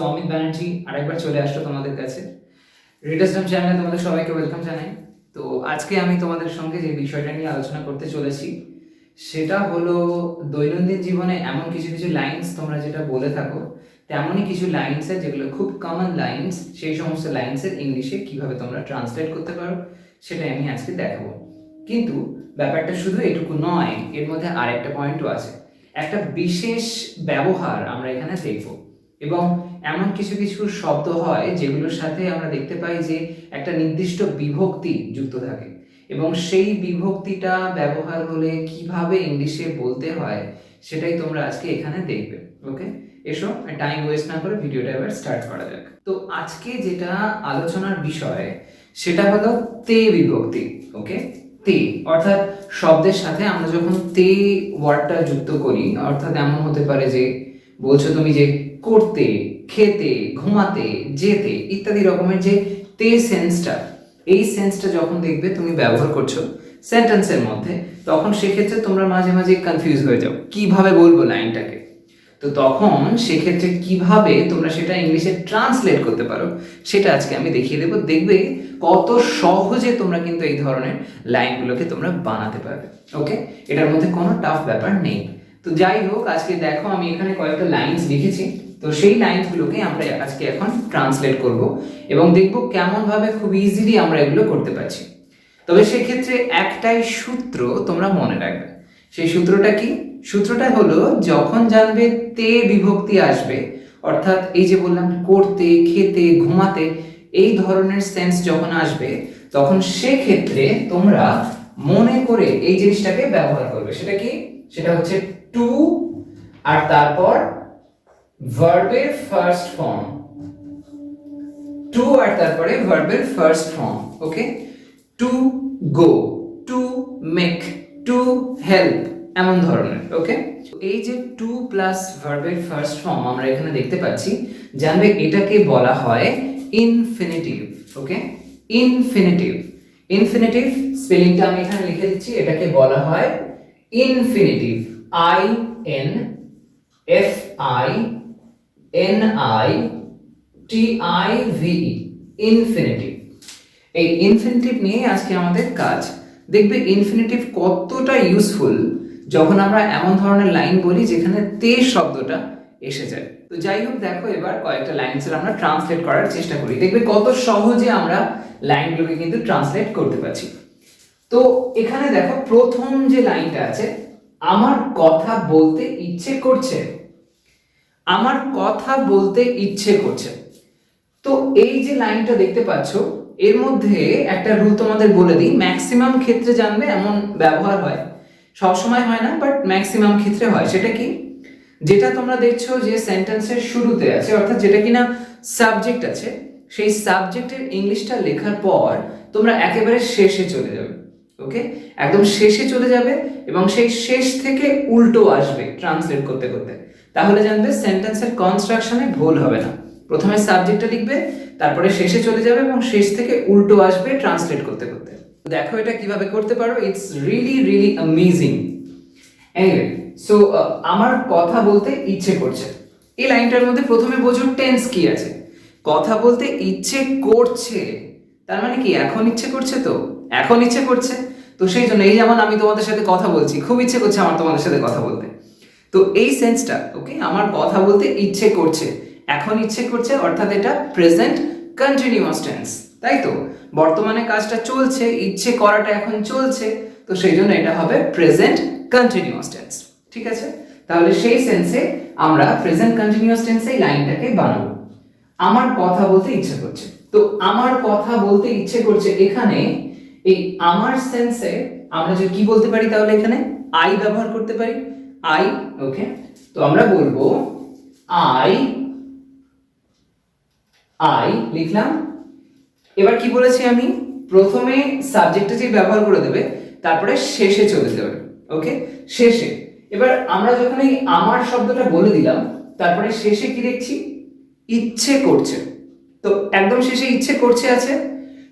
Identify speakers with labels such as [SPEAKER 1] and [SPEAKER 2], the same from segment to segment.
[SPEAKER 1] অমিত ব্যানার্জি আরেকবার চলে আসলো তোমাদের কাছে। রিডার্সডম চ্যানেলে তোমাদের সবাইকে ওয়েলকাম জানাই। তো আজকে আমি তোমাদের সঙ্গে যে বিষয়টা নিয়ে আলোচনা করতে চলেছি সেটা হলো দৈনন্দিন জীবনে এমন কিছু কিছু লাইন্স তোমরা যেটা বলে থাকো, তেমনই কিছু লাইন্সের যেগুলো খুব কমন লাইন্স, সেই সমস্ত লাইন্সের ইংলিশে কিভাবে তোমরা ট্রান্সলেট করতে পারো সেটাই আমি আজকে দেখাবো। কিন্তু ব্যাপারটা শুধু এটুকু নয়, এর মধ্যে আরেকটা পয়েন্টও আছে। একটা বিশেষ ব্যবহার আমরা এখানে দেখব এবং এমন কিছু কিছু শব্দ হয় যেগুলোর সাথে আমরা দেখতে পাই যে একটা নির্দিষ্ট বিভক্তি যুক্ত থাকে এবং সেই বিভক্তিটা ব্যবহার হলে কিভাবে ইংলিশে বলতে হয় সেটাই তোমরা আজকে এখানে দেখবে। ওকে, এসো টাইম ওয়েস্ট না করে ভিডিওটা এবার স্টার্ট করা যাক। তো আজকে যেটা আলোচনার বিষয় সেটা হলো তে বিভক্তি। ওকে, তে অর্থাৎ শব্দের সাথে আমরা যখন তে ওয়ার্ডটা যুক্ত করি, অর্থাৎ এমন হতে পারে যে বলছো তুমি যে করতে, খেতে, ঘুমাতে, যেতে ইত্যাদি রকমের যে তে সেন্সটা, এই সেন্সটা যখন দেখবে তুমি ব্যবহার করছো সেন্টেন্সের মধ্যে, তখন সেক্ষেত্রে তোমরা মাঝে মাঝে কনফিউজ হয়ে যাও কিভাবে বলবো লাইনটাকে। তো তখন সেক্ষেত্রে কিভাবে তোমরা সেটা ইংলিশে ট্রান্সলেট করতে পারো সেটা আজকে আমি দেখিয়ে দেবো। দেখবে কত সহজে তোমরা কিন্তু এই ধরনের লাইনগুলোকে তোমরা বানাতে পারবে। ওকে, এটার মধ্যে কোনো টাফ ব্যাপার নেই। তো যাই হোক, আজকে দেখো আমি এখানে কয়েকটা লাইনস লিখেছি, তো সেই লাইনসগুলোকে আমরা আজকে এখন ট্রান্সলেট করব এবং দেখব কেমন ভাবে খুব ইজিলি আমরা এগুলো করতে পারছি। তবে সেক্ষেত্রে একটাই সূত্র তোমরা মনে রাখবে। সেই সূত্রটা কি? সূত্রটা হলো যখন জানবে তে বিভক্তি আসবে, অর্থাৎ এই যে বললাম করতে, খেতে, ঘুমাতে, এই ধরনের সেন্স যখন আসবে তখন সেক্ষেত্রে তোমরা মনে করে এই জিনিসটাকে ব্যবহার করবে। সেটা কি? সেটা হচ্ছে টু আর তারপর ভার্বের ফার্স্ট ফর্ম, টু আর তারপরে ভার্বের first form. Okay, two go, to make, to help, এমন ধরনের। ওকে, এই যে টু প্লাস ভার্বের ফার্স্ট ফর্ম আমরা এখানে দেখতে পাচ্ছি, জানবে এটাকে বলা হয় ইনফিনিটিভ। ওকে, ইনফিনিটিভ। ইনফিনিটিভ স্পেলিংটা আমি এখানে লিখে দিচ্ছি, এটাকে বলা হয় infinitive. I N F I N I T I V E, infinitive. এই ইনফিনিটিভ নিয়ে আজকে আমাদের কাজ। দেখবে ইনফিনিটিভ কতটা ইউজফুল যখন আমরা এমন ধরনের লাইন বলি যেখানে তে শব্দটা এসে যায়। তো যাই হোক, দেখো এবার কয়েকটা লাইনসের আমরা ট্রান্সলেট করার চেষ্টা করি, দেখবে কত সহজে আমরা লাইনগুলোকে কিন্তু ট্রান্সলেট করতে পারছি। তো এখানে দেখো প্রথম যে লাইনটা আছে, আমার কথা বলতে ইচ্ছে করছে, আমার কথা বলতে ইচ্ছে করছে। তো এই যে লাইনটা দেখতে পাচ্ছ, এর মধ্যে একটা রুল তোমাদের বলে দিই, ম্যাক্সিমাম ক্ষেত্রে জানবে এমন ব্যবহার হয়, সব সময় হয় না বাট ম্যাক্সিমাম ক্ষেত্রে হয়। সেটা কি? যেটা তোমরা দেখছো যে সেন্টেন্সের শুরুতে আছে, অর্থাৎ যেটা কিনা সাবজেক্ট আছে, সেই সাবজেক্টের ইংলিশটা লেখার পর তোমরা একেবারে শেষে চলে যাবে। ওকে, একদম শেষে চলে যাবে এবং সেই শেষ থেকে উল্টো আসবে ট্রান্সলেট করতে করতে, তাহলে জানবে সেন্টেন্সের কনস্ট্রাকশনে ভুল হবে না। প্রথমে সাবজেক্টটা লিখবে, তারপরে শেষে চলে যাবে এবং শেষ থেকে উল্টো আসবে ট্রান্সলেট করতে করতে। দেখো এটা কিভাবে করতে পারো, it's really really amazing. Anyway, so আমার কথা বলতে ইচ্ছে করছে, এই লাইনটার মধ্যে প্রথমে বোঝো টেন্স কি আছে। কথা বলতে ইচ্ছে করছে, তার মানে কি এখন ইচ্ছে করছে, তো এখন ইচ্ছে করছে। তো সেই জন্য এই যেমন আমি তোমাদের সাথে কথা বলছি, খুব ইচ্ছে করছে আমার তোমাদের সাথে কথা বলতে, তো এই সেন্সটা। ওকে, আমার কথা বলতে ইচ্ছে করছে, এখন ইচ্ছে করছে, অর্থাৎ এটা প্রেজেন্ট কন্টিনিউয়াস টেন্স, তাই তো? বর্তমানে কাজটা চলছে, ইচ্ছে করাটা এখন চলছে, তো সেই জন্য এটা হবে প্রেজেন্ট কন্টিনিউয়াস টেন্স। ঠিক আছে, তাহলে সেই সেন্সে আমরা প্রেজেন্ট কন্টিনিউয়াস টেন্সে এই লাইনটাকে বানাবো। আমার কথা বলতে ইচ্ছে করছে, তো আমার কথা বলতে ইচ্ছে করছে, এখানে এই আমার সেন্সে আমরা যে কি বলতে পারি, তাহলে এখানে আই ব্যবহার করতে পারি, আই। ওকে, তো আমরা বলবো আই, আই লিখলাম। এবার কি বলেছি আমি, প্রথমে সাবজেক্টটা যে ব্যবহার করে দেবে, তারপরে শেষে চলে যাবে। ওকে, শেষে। এবার আমরা যখন এই আমার শব্দটা বলে দিলাম, তারপরে শেষে কি দেখছি, ইচ্ছে করছে। তো একদম শেষে ইচ্ছে করছে আছে,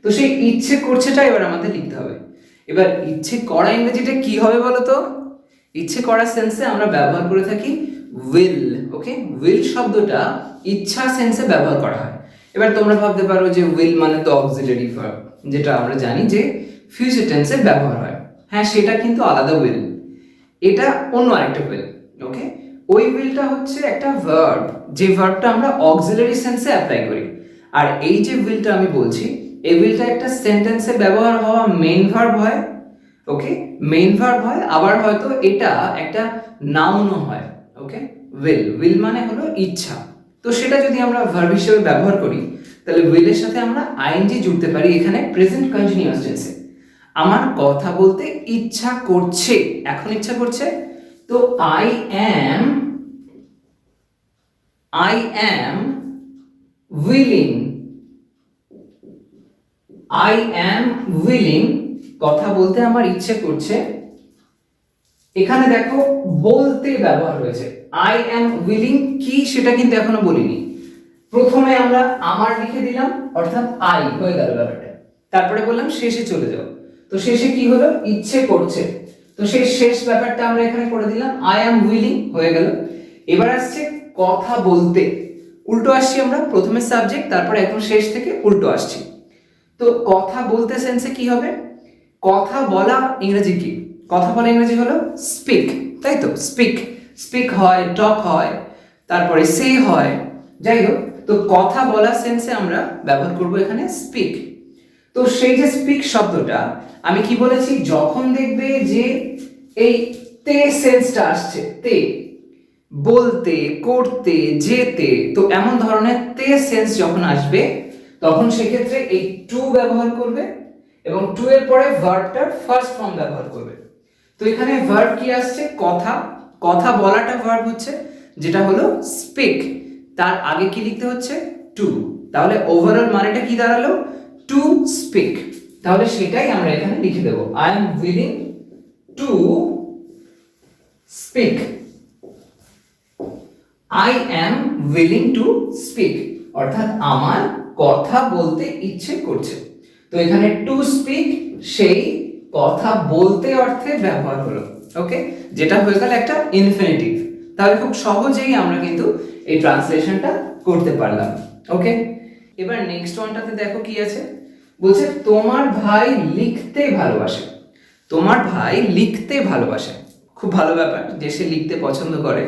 [SPEAKER 1] তো সেই ইচ্ছে করছেটা এবার আমাদের লিখতে হবে। এবার ইচ্ছে করা ইংরেজিটা কি হবে বলো তো? ইচ্ছে করার সেন্সে আমরা ব্যবহার করে থাকি উইল। ওকে, উইল শব্দটা ইচ্ছা সেন্সে ব্যবহার করা হয়। এবার তোমরা ভাবতে পারো যে উইল মানে তো অক্সিলারি ভার্ব, যেটা আমরা জানি যে ফিউচার টেন্সে ব্যবহার হয়। হ্যাঁ, সেটা কিন্তু আলাদা উইল, এটা অন্য আরেকটা উইল। ওকে, ওই উইলটা হচ্ছে একটা ভার্ব, যে ভার্বটা আমরা অক্সিলারি সেন্সে অ্যাপ্লাই করি। আর এই যে উইলটা আমি বলছি, এই উইলটা একটা সেন্টেন্সে ব্যবহার হওয়া মেইন ভার্ব হয়। ওকে, মেইন ভার্ব হয়, আবার হয়তো এটা একটা নাউনও হয়। ওকে, উইল মানে হলো ইচ্ছা। তো সেটা যদি আমরা ভার্ব হিসেবে ব্যবহার করি, তাহলে উইলের সাথে আমরা আইএনজি জুড়তে পারি এখানে প্রেজেন্ট কন্টিনিউয়াস টেন্সে। আমার কথা বলতে ইচ্ছা করছে, এখন ইচ্ছা করছে, তো আই অ্যাম উইলিং, কথা বলতে আমার ইচ্ছে করছে। এখানে দেখো বলতে ব্যবহার হয়েছে, আই অ্যাম উইলিং কি সেটা কিন্তু এখনো বলিনি। প্রথমে আমরা আমার লিখে দিলাম, অর্থাৎ আই হয়ে গেল ব্যাপারটা। তারপরে বললাম শেষে চলে যাও, তো শেষে কি হলো, ইচ্ছে করছে। তো সেই শেষ ব্যাপারটা আমরা এখানে করে দিলাম, আই অ্যাম উইলিং হয়ে গেল। এবার আসছে কথা বলতে, উল্টো আসছি আমরা, প্রথমে সাবজেক্ট, তারপরে একদম শেষ থেকে উল্টো আসছি। তো কথা বলতে সেন্সে কি হবে, কথা বলা ইংরেজি কি, কথা বলা ইংরেজি হলো স্পিক, তাই তো? স্পিক হয়, টক হয়, তারপরে সে হয়, যাই হোক। তো কথা বলা সেন্সে আমরা ব্যবহার করব এখানে স্পিক। তো সেই যে স্পিক শব্দটা আমি কি বলেছি, যখন দেখবে যে এই তে সেন্সটা আসছে, তে, বলতে, করতে, যেতে, তো এমন ধরনের তে সেন্স যখন আসবে, তখন সেক্ষেত্রে এই টু ব্যবহার করবে এবং টু এর পরে ভার্বটার ফার্স্ট ফর্ম ব্যবহার করবে। তো এখানে ভার্ব কি আসছে, কথা বলাটা ভার্ব হচ্ছে, যেটা হলো স্পিক, তার আগে কি লিখতে হচ্ছে, টু। তাহলে ওভারঅল মানেটা কি দাঁড়ালো, টু স্পিক। তাহলে সেটাই আমরা এখানে লিখে দেব, I am willing to speak, I am willing to speak, অর্থাৎ আমার কথা বলতে ইচ্ছে করছে। তো এখানে টু স্পিক সেই কথা বলতে অর্থে ব্যবহার হলো। ওকে, যেটা হয়ে গেল একটা ইনফিনিটিভ। তাহলে খুব সহজেই আমরা কিন্তু এই ট্রান্সলেশনটা করতে পারলাম। ওকে, এবার নেক্সট ওয়ানটাতে দেখো কি আছে, বলছে তোমার ভাই লিখতে ভালোবাসে। তোমার ভাই লিখতে ভালোবাসে, খুব ভালো ব্যাপার যে সে লিখতে পছন্দ করে।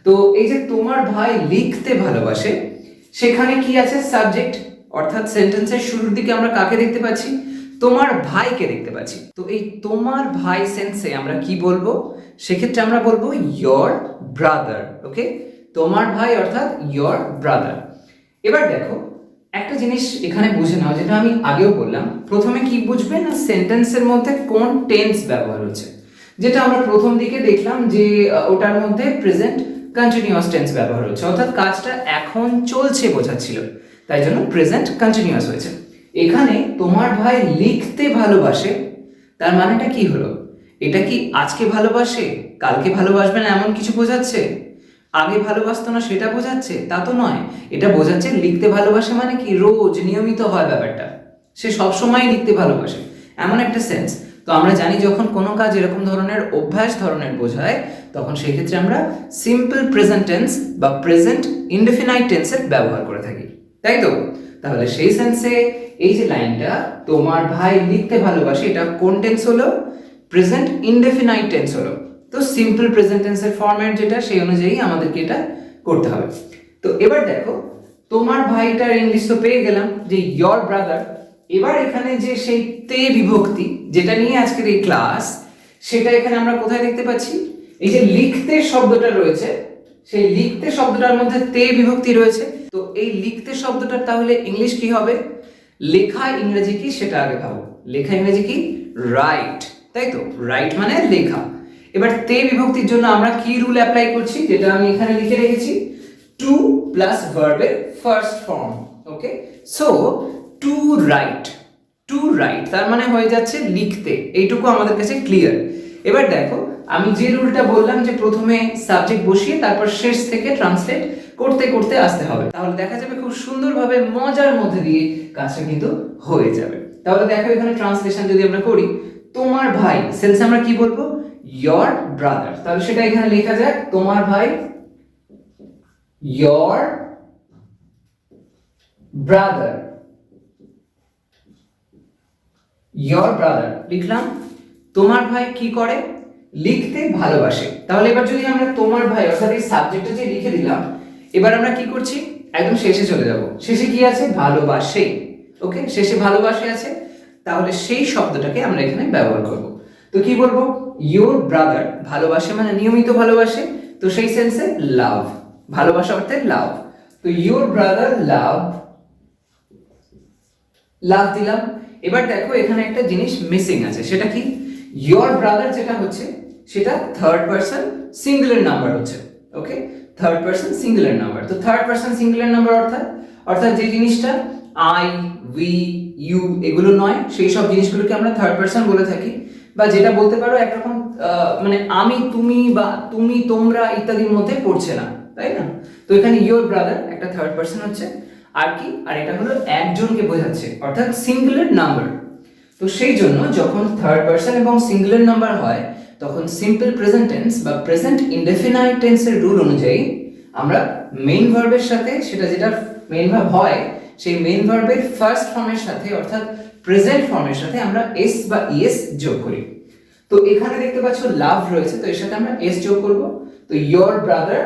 [SPEAKER 1] তো এই যে তোমার ভাই লিখতে ভালোবাসে, সেখানে কি আছে, সাবজেক্ট, অর্থাৎ সেন্টেন্সের শুরুর দিকে আমরা কাকে দেখতে পাচ্ছি, তোমার ভাইকে দেখতে পাচ্ছি। তো এই তোমার ভাই সেন্সে আমরা কি বলবো, সেক্ষেত্রে আমরা বলবো ইয়োর ব্রাদার। ওকে, তোমার ভাই অর্থাৎ ইয়োর ব্রাদার। এবার দেখো একটা জিনিস এখানে বুঝে নাও, যেটা আমি আগেও বললাম, প্রথমে কি বুঝবে না, সেন্টেন্সের মধ্যে কোন টেন্স ব্যবহার হচ্ছে। যেটা আমরা প্রথম দিকে দেখলাম যে ওটার মধ্যে প্রেজেন্ট কন্টিনিউয়াস টেন্স ব্যবহার হচ্ছে, অর্থাৎ কাজটা এখন চলছে বোঝাচ্ছিল, তাই জন্য প্রেজেন্ট কন্টিনিউয়াস হয়েছে। এখানে তোমার ভাই লিখতে ভালোবাসে, তার মানেটা কি হলো, এটা কি আজকে ভালোবাসে কালকে ভালোবাসবে না এমন কিছু বোঝাচ্ছে, আগে ভালোবাসতো না সেটা বোঝাচ্ছে, তা তো নয়। এটা বোঝাচ্ছে লিখতে ভালোবাসে মানে কি রোজ নিয়মিত হয় ব্যাপারটা, সে সবসময় লিখতে ভালোবাসে এমন একটা সেন্স। তো আমরা জানি যখন কোনো কাজ এরকম ধরনের অভ্যাস ধরনের বোঝায়, তখন সেই ক্ষেত্রে আমরা সিম্পল প্রেজেন্ট টেন্স বা প্রেজেন্ট ইনডেফিনাইট টেন্সের ব্যবহার করে থাকি, তাই তো? তাহলে সেই সেন্সে এই যে লাইনটা তোমার ভাই লিখতে ভালোবাসে, এটা কোন টেন্স হলো, প্রেজেন্ট ইনডেফিনাইট টেন্স হলো। তো সিম্পল প্রেজেন্ট টেন্সের ফরম্যাট যেটা, সেই অনুযায়ী আমাদেরকে এটা করতে হবে। তো এবার দেখো তোমার ভাইটার ইংলিশ তো পেয়ে গেলাম যে ইয়োর ব্রাদার। এবার এখানে যে সেই তে বিভক্তি যেটা নিয়ে আজকের এই ক্লাস, সেটা এখানে আমরা কোথায় দেখতে পাচ্ছি, এই যে লিখতে শব্দটা রয়েছে, সেই লিখতে শব্দটার মধ্যে তে বিভক্তি রয়েছে। তো এই লিখতে শব্দটার তাহলে ইংলিশ কি হবে, লেখা ইংরেজি কি সেটা আগে ভাবো, লেখা ইংরেজি কি, রাইট, তাই তো? রাইট মানে লেখা। এবার তে বিভক্তির জন্য আমরা কি রুল অ্যাপ্লাই করছি, যেটা আমি এখানে লিখে রেখেছি, টু প্লাস ভার্বের first form. Okay, so to write, to write তার মানে হয়ে যাচ্ছে লিখতে, এইটুকু আমাদের কাছে ক্লিয়ার। এবার দেখো আমি যে রুলটা বললাম যে প্রথমে সাবজেক্ট বসিয়ে তারপর শেষ থেকে ট্রান্সলেট করতে করতে আসতে হবে, তাহলে দেখা যাবে খুব সুন্দরভাবে মজার মধ্যে দিয়ে কাজটা কিন্তু হয়ে যাবে। তাহলে দেখো এখানে ট্রান্সলেশন যদি আমরা করি, তোমার ভাই সেন্স আমরা কি বলবো, ইয়োর ব্রাদার, তাহলে সেটা এখানে লেখা যাক তোমার ভাই your brother, your brother লিখলাম। তোমার ভাই কি করে? লিখতে ভালোবাসে। তাহলে এবার যদি আমরা তোমার ভাই অর্থাৎ এই সাবজেক্টটা যে লিখে দিলাম, এবার আমরা কি করছি, একদম শেষে চলে যাব। শেষে কি আছে? ভালোবাসে। ওকে, শেষে ভালোবাসে আছে, তাহলে সেই শব্দটাকে আমরা এখানে ব্যবহার করব। তো কি বলবো? ইয়োর ব্রাদার, ভালোবাসে মানে নিয়মিত ভালোবাসে, তো সেই সেন্সে লাভ, ভালোবাসা অর্থে লাভ। তো ইয়োর ব্রাদার লাভ, লাভ দিলাম। এবার দেখো এখানে একটা জিনিস মিসিং আছে, সেটা কি? ইয়োর ব্রাদার যেটা হচ্ছে সেটা থার্ড পারসন সিঙ্গুলার নাম্বার হচ্ছে। ওকে, থার্ড পারসন সিঙ্গুলার নাম্বার। তো থার্ড পারসন সিঙ্গুলার নাম্বার অর্থাৎ যে জিনিসটা আই, উই, ইউ এগুলো নয়, সেই সব জিনিসগুলোকে আমরা থার্ড পারসন বলে থাকি। বা যেটা বলতে পারো একরকম মানে আমি, তুমি বা তুমি, তোমরা ইত্যাদির মধ্যে পড়ছে না, তাই না? তো এখানে ইয়োর ব্রাদার একটা থার্ড পারসন হচ্ছে, আর কি, আর এটা হলো একজনকে বোঝাচ্ছে, অর্থাৎ সিঙ্গুলার নাম্বার। তো সেই জন্য যখন থার্ড পারসন এবং সিঙ্গুলার নাম্বার হয়, তখন সিম্পল প্রেজেন্ট টেন্স বা প্রেজেন্ট ইনডেফিনাইট টেন্সের রুল অনুযায়ী আমরা মেইন ভার্বের সাথে, সেটা যেটা মেইন ভার্ব হয়, সেই মেইন ভার্বের ফার্স্ট ফর্মের সাথে অর্থাৎ প্রেজেন্ট ফর্মের সাথে আমরা এস বা ইএস যোগ করি। তো এখানে দেখতে পাচ্ছ লাভ রয়েছে, তো এর সাথে আমরা এস যোগ করব। তো your brother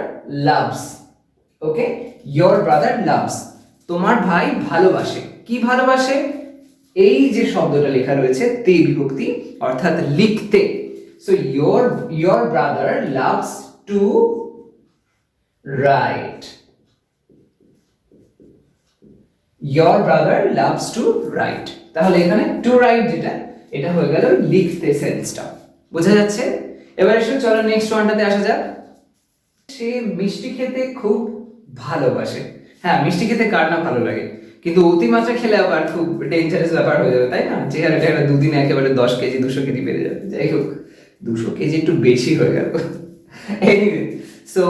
[SPEAKER 1] loves. Okay, your brother loves, তোমার ভাই ভালোবাসে। কি ভালোবাসে? এই যে শব্দটা লেখা রয়েছে তে বিভক্তি, অর্থাৎ লিখতে। So your brother loves to right. Your brother loves to right. তাহলে এখানে টু রাইট যেটা, এটা হয়ে গেল লিখতে সেন্সটা। বোঝা যাচ্ছে? এবার এসে চলো নেক্সট ওয়ানটাতে আসা যাক। সে মিষ্টি খেতে খুব ভালোবাসে। হ্যাঁ, মিষ্টি খেতে কার না ভালো লাগে, কিন্তু অতিমাত্রা খেলে আবার খুব ডেঞ্জারাস ব্যাপার হয়ে যাবে, তাই না? চেহারা টেহারা দুদিনে একেবারে 10 কেজি 200 কেজি বেড়ে যাবে। যাই হোক, 200 কেজি একটু বেশি হয়ে গেল। এনিওয়ে, সো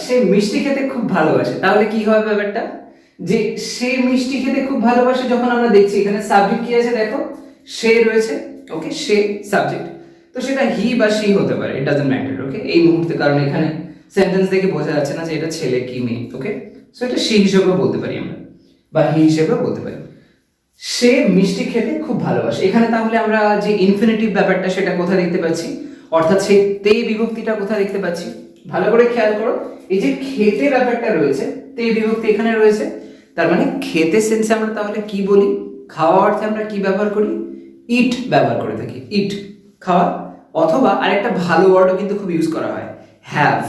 [SPEAKER 1] সে মিষ্টি খেতে খুব ভালোবাসে। তাহলে কি হবে ব্যাপারটা? যে সে মিষ্টি খেতে খুব ভালোবাসে, যখন আমরা দেখছি এখানে সাবজেক্ট কি আছে দেখো, সে রয়েছে। ওকে, সে সাবজেক্ট, তো সেটা হি বা শি হতে পারে, ইট ডাজন্ট ম্যাটার। ওকে, এই মুহূর্তে, কারণ এখানে সেন্টেন্স দেখে বোঝা যাচ্ছে না যে এটা ছেলে কি মেয়ে। ওকে, সো এটা সে হিসেবে বলতে পারি আমরা, বা হি হিসেবে বলতে পারি। সে মিষ্টি খেতে খুব ভালোবাসে। এখানে তাহলে আমরা যে ইনফিনিটিভ ব্যাপারটা সেটা কোথায় দেখতে পাচ্ছি, অর্থাৎ সেই তে বিভক্তিটা কোথায় দেখতে পাচ্ছি? ভালো করে খেয়াল করো, এই যে খেতে ব্যাপারটা রয়েছে, তে বিভক্তি এখানে রয়েছে, তার মানে খেতে সেন্সে আমরা তাহলে কি বলি? খাওয়া অর্থে আমরা কি ব্যবহার করি? ইট ব্যবহার করে থাকি, ইট, খাওয়া। অথবা আরেকটা ভালো ওয়ার্ডও কিন্তু খুব ইউজ করা হয়, হ্যাভ।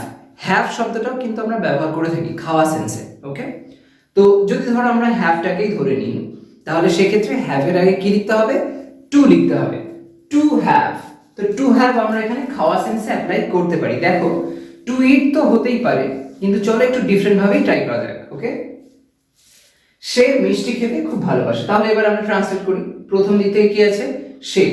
[SPEAKER 1] হ্যাভ শব্দটাও কিন্তু আমরা ব্যবহার করে থাকি খাওয়া সেন্সে। ওকে, তো যদি ধরো আমরা হ্যাভটাকেই ধরে নিই, তাহলে সেক্ষেত্রে হ্যাভের আগে কি লিখতে হবে? টু লিখতে হবে, টু হ্যাভ। তো টু হ্যাভ আমরা এখানে খাওয়া সেন্সে অ্যাপ্লাই করতে পারি। দেখো, টু ইট তো হতেই পারে, কিন্তু চলো একটু ডিফারেন্ট ভাবেই ট্রাই করা যাক। ওকে, সে মিষ্টি খেতে খুব ভালোবাসে। তাহলে এবার আমরা ট্রান্সলেট করি। প্রথম দিক থেকে কি আছে? সে।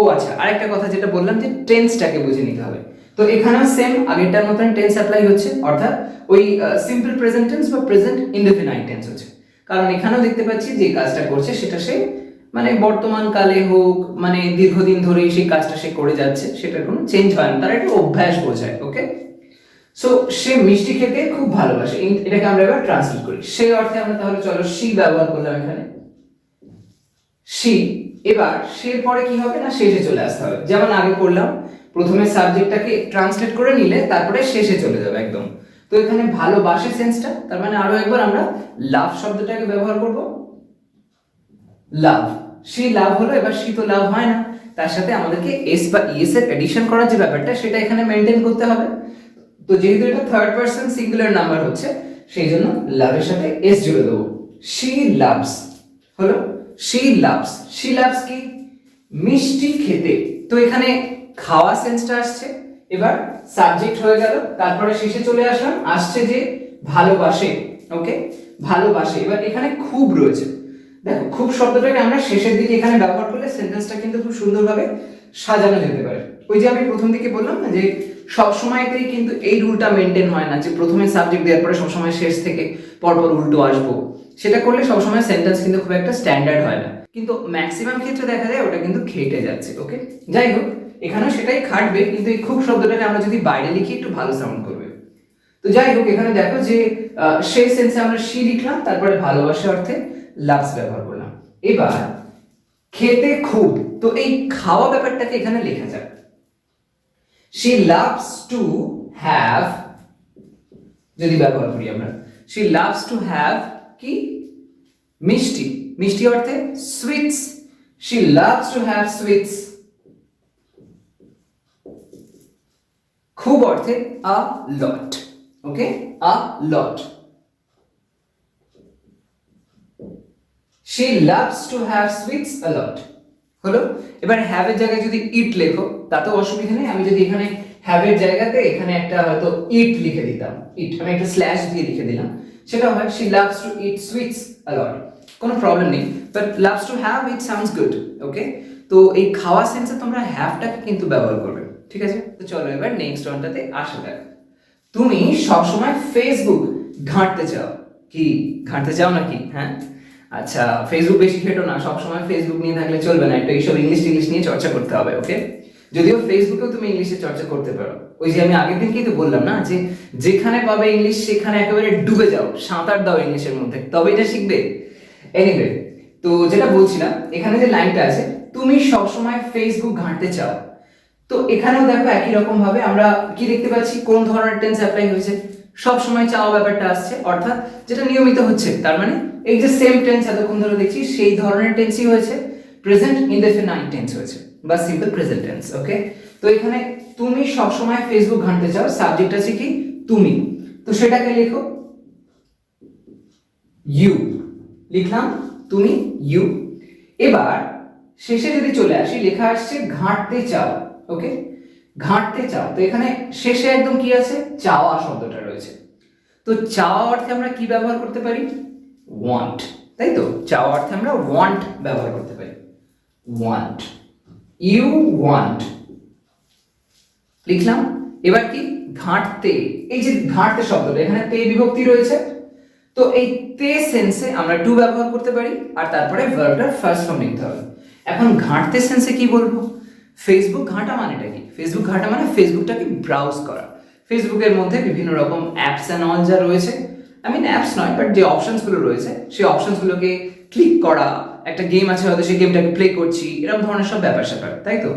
[SPEAKER 1] ও আচ্ছা, আরেকটা কথা যেটা বললাম যে টেন্সটাকে বুঝে নিতে হবে। তো এখানেও সেম আগেরটার মতন টেন্স অ্যাপ্লাই হচ্ছে, অর্থাৎ ওই সিম্পল প্রেজেন্ট টেন্স বা প্রেজেন্ট ইনডেফিনাইট টেন্স হচ্ছে। কারণ এখানেও দেখতে পাচ্ছি যে কাজটা করছে সেটা সে, মানে বর্তমান কালে হোক, মানে দীর্ঘদিন ধরেই সেই কাজটা সে করে যাচ্ছে, সেটার কোনো চেঞ্জ হয় না, তার একটা অভ্যাস বোঝায়। ওকে, সো সে মিষ্টি খেতে খুব ভালোবাসে, এটাকে আমরা এবার ট্রান্সলেট করি। সেই অর্থে আমরা তাহলে চলো শি ব্যবহার করলাম এখানে, শি। এবার সে পরে কি হবে না, শেষে চলে আসতে হবে। যেমন আগে করলাম, প্রথমে সাবজেক্টটাকে ট্রান্সলেট করে নিলে তারপরে শেষে চলে যাবে একদম। তো এখানে ভালোবাসে সেন্সটা, তার মানে আরো একবার আমরা লাভ শব্দটাকে ব্যবহার করব, লাভ। শি লাভ হলো, এবার শি তো লাভ হয় না, তার সাথে আমাদেরকে এস বা ইএস এর এডিশন করার যে ব্যাপারটা সেটা এখানে মেনটেন করতে হবে। তো যেহেতু এটা থার্ড পারসন সিঙ্গুলার নাম্বার হচ্ছে, সেই জন্য লাভের সাথে এস জুড়ে দেবো। শি লাভস হলো, শি লাভস। শি লাভস কি? মিষ্টি খেতে। তো এখানে খাওয়া সেন্সটা আসছে, এবার সাবজেক্ট হয়ে গেল, তারপরে শেষে চলে আসলাম, আসছে যে ভালোবাসে। ওকে, ভালোবাসে। এবার এখানে খুব রয়েছে, দেখো খুব শব্দটাকে আমরা শেষের দিকে এখানে ব্যবহার করলে সেন্টেন্সটা কিন্তু খুব সুন্দরভাবে সাজানো যেতে পারে। ওই যে আমি প্রথম দিকে বললাম না যে সব সময়তেই কিন্তু এই রুলটা মেনটেন হয় না যে প্রথমে সাবজেক্ট দেওয়ার পরে সবসময় শেষ থেকে পরপর উল্টো আসবো, সেটা করলে সবসময় সেন্টেন্স কিন্তু খুব একটা স্ট্যান্ডার্ড হয় না, কিন্তু ম্যাক্সিমাম ক্ষেত্রে দেখা যায় ওটা কিন্তু খেটে যাচ্ছে। ওকে, যাই হোক, এখানেও সেটাই খাটবে, কিন্তু এই খুব শব্দটাকে আমরা যদি বাইরে লিখি একটু ভালো সাউন্ড করবে। তো যাই হোক, এখানে দেখো যে সেই সেন্সে আমরা শি লিখলাম, তারপরে ভালোবাসা অর্থে লাভস ব্যবহার করলাম। এবার খেতে খুব, তো এই খাওয়া ব্যাপারটাকে এখানে লেখা যাক। she loves to have, যদি ব্যবহার করি আমরা, she loves to have কি মিষ্টি, মিষ্টি অর্থে sweets, she loves to have sweets। খুব অর্থে a lot, okay, a lot। she loves to have sweets a lot হলো। এবার হ্যাভ এর জায়গায় যদি ইট লেখো তাতেও অসুবিধা নেই। আমি যদি এখানে হ্যাভ এর জায়গাতে এখানে একটা হয়তো ইট লিখে দিতাম, ইট আমি একটা স্ল্যাশ দিয়ে লিখে দিলাম, সেটা হয় she loves to eat sweets a lot, কোনো প্রবলেম নেই। But loves to have it sounds good, ওকে। তো এই খাওয়া সেন্সে তোমরা হ্যাভটাকে কিন্তু ব্যবহার করবে, ঠিক আছে। তো চলো এবার নেক্সট ওয়ানটাতে আসা যাক। তুমি সবসময় ফেসবুক ঘাঁটতে চাও, কি ঘাঁটতে চাও নাকি? হ্যাঁ, আচ্ছা, ফেসবুক বেশি ঘেটো না, সবসময় ফেসবুক নিয়ে থাকলে চলবে না, একটু এইসব ইংলিশ নিয়ে চর্চা করতে হবে, ওকে। যদিও ফেসবুকেও তুমি ইংলিশে চর্চা করতে পারো, ওই যে আমি আগের দিনকেই তো বললাম না যে যেখানে পাবে ইংলিশ সেখানে একেবারে ডুবে যাও, সাঁতার দাও ইংলিশের মধ্যে, তবে এটা শিখবে। এনিওয়ে, তো যেটা বলছিলাম, এখানে যে লাইনটা আছে, তুমি সবসময় ফেসবুক ঘাঁটতে চাও, তো এখানেও দেখো একই রকম ভাবে আমরা কি দেখতে পাচ্ছি, কোন ধরনের টেন্স অ্যাপ্লাই হয়েছে, সব সময় চাওয়া ব্যাপারটা আসছে, অর্থাৎ যেটা নিয়মিত হচ্ছে, তার মানে এই যে সেম টেন্স এতক্ষণ ধরে দেখছি সেই ধরনের টেন্সই হয়েছে, প্রেজেন্ট ইনডেফিনাইট টেন্স হয়েছে বা সিম্পল প্রেজেন্ট টেন্স, ওকে। তো এখানে তুমি সব সময় ফেসবুক ঘাঁটতে চাও, সাবজেক্ট আছে কি তুমি, তো সেটাকে লেখো ইউ, লিখলাম তুমি ইউ। এবার শেষে যদি চলে আসি, লেখা আসছে ঘাঁটতে চাও, ওকে, ঘাঁটতে চাও, তো এখানে শেষে একদম কি আছে, চাওয়া শব্দটা রয়েছে। তো চাওয়া অর্থে আমরা কি ব্যবহার করতে পারি, ওয়ান্ট, তাই তো, চাওয়া অর্থে আমরা ওয়ান্ট ব্যবহার করতে পারি, ওয়ান্ট, ইউ ওয়ান্ট লিখলাম। এবার কি ঘাঁটতে, এই যে ঘাঁটতে শব্দটা এখানে তে বিভক্তি রয়েছে, তো এই তে সেন্সে আমরা টু ব্যবহার করতে পারি, আর তারপরে ভার্বটার ফার্স্ট ফর্ম নিতে হবে। এখন ঘাঁটতে সেন্সে কি বলবো, ফেসবুক ঘাঁটা মানেটা কি, ফেসবুক ঘাঁটা মানে ফেসবুকটাকে ব্রাউজ করা, ফেসবুকের মধ্যে বিভিন্ন রকম অ্যাপস অ্যান্ড অল যা রয়েছে, আই মিন অ্যাপস নয় বাট যে অপশনসগুলো রয়েছে সেই অপশনসগুলোকে ক্লিক করা, একটা গেম আছে হয়তো সেই গেমটাকে প্লে করছি, এরকম ধরনের সব ব্যাপার স্যাপার, তাই তো।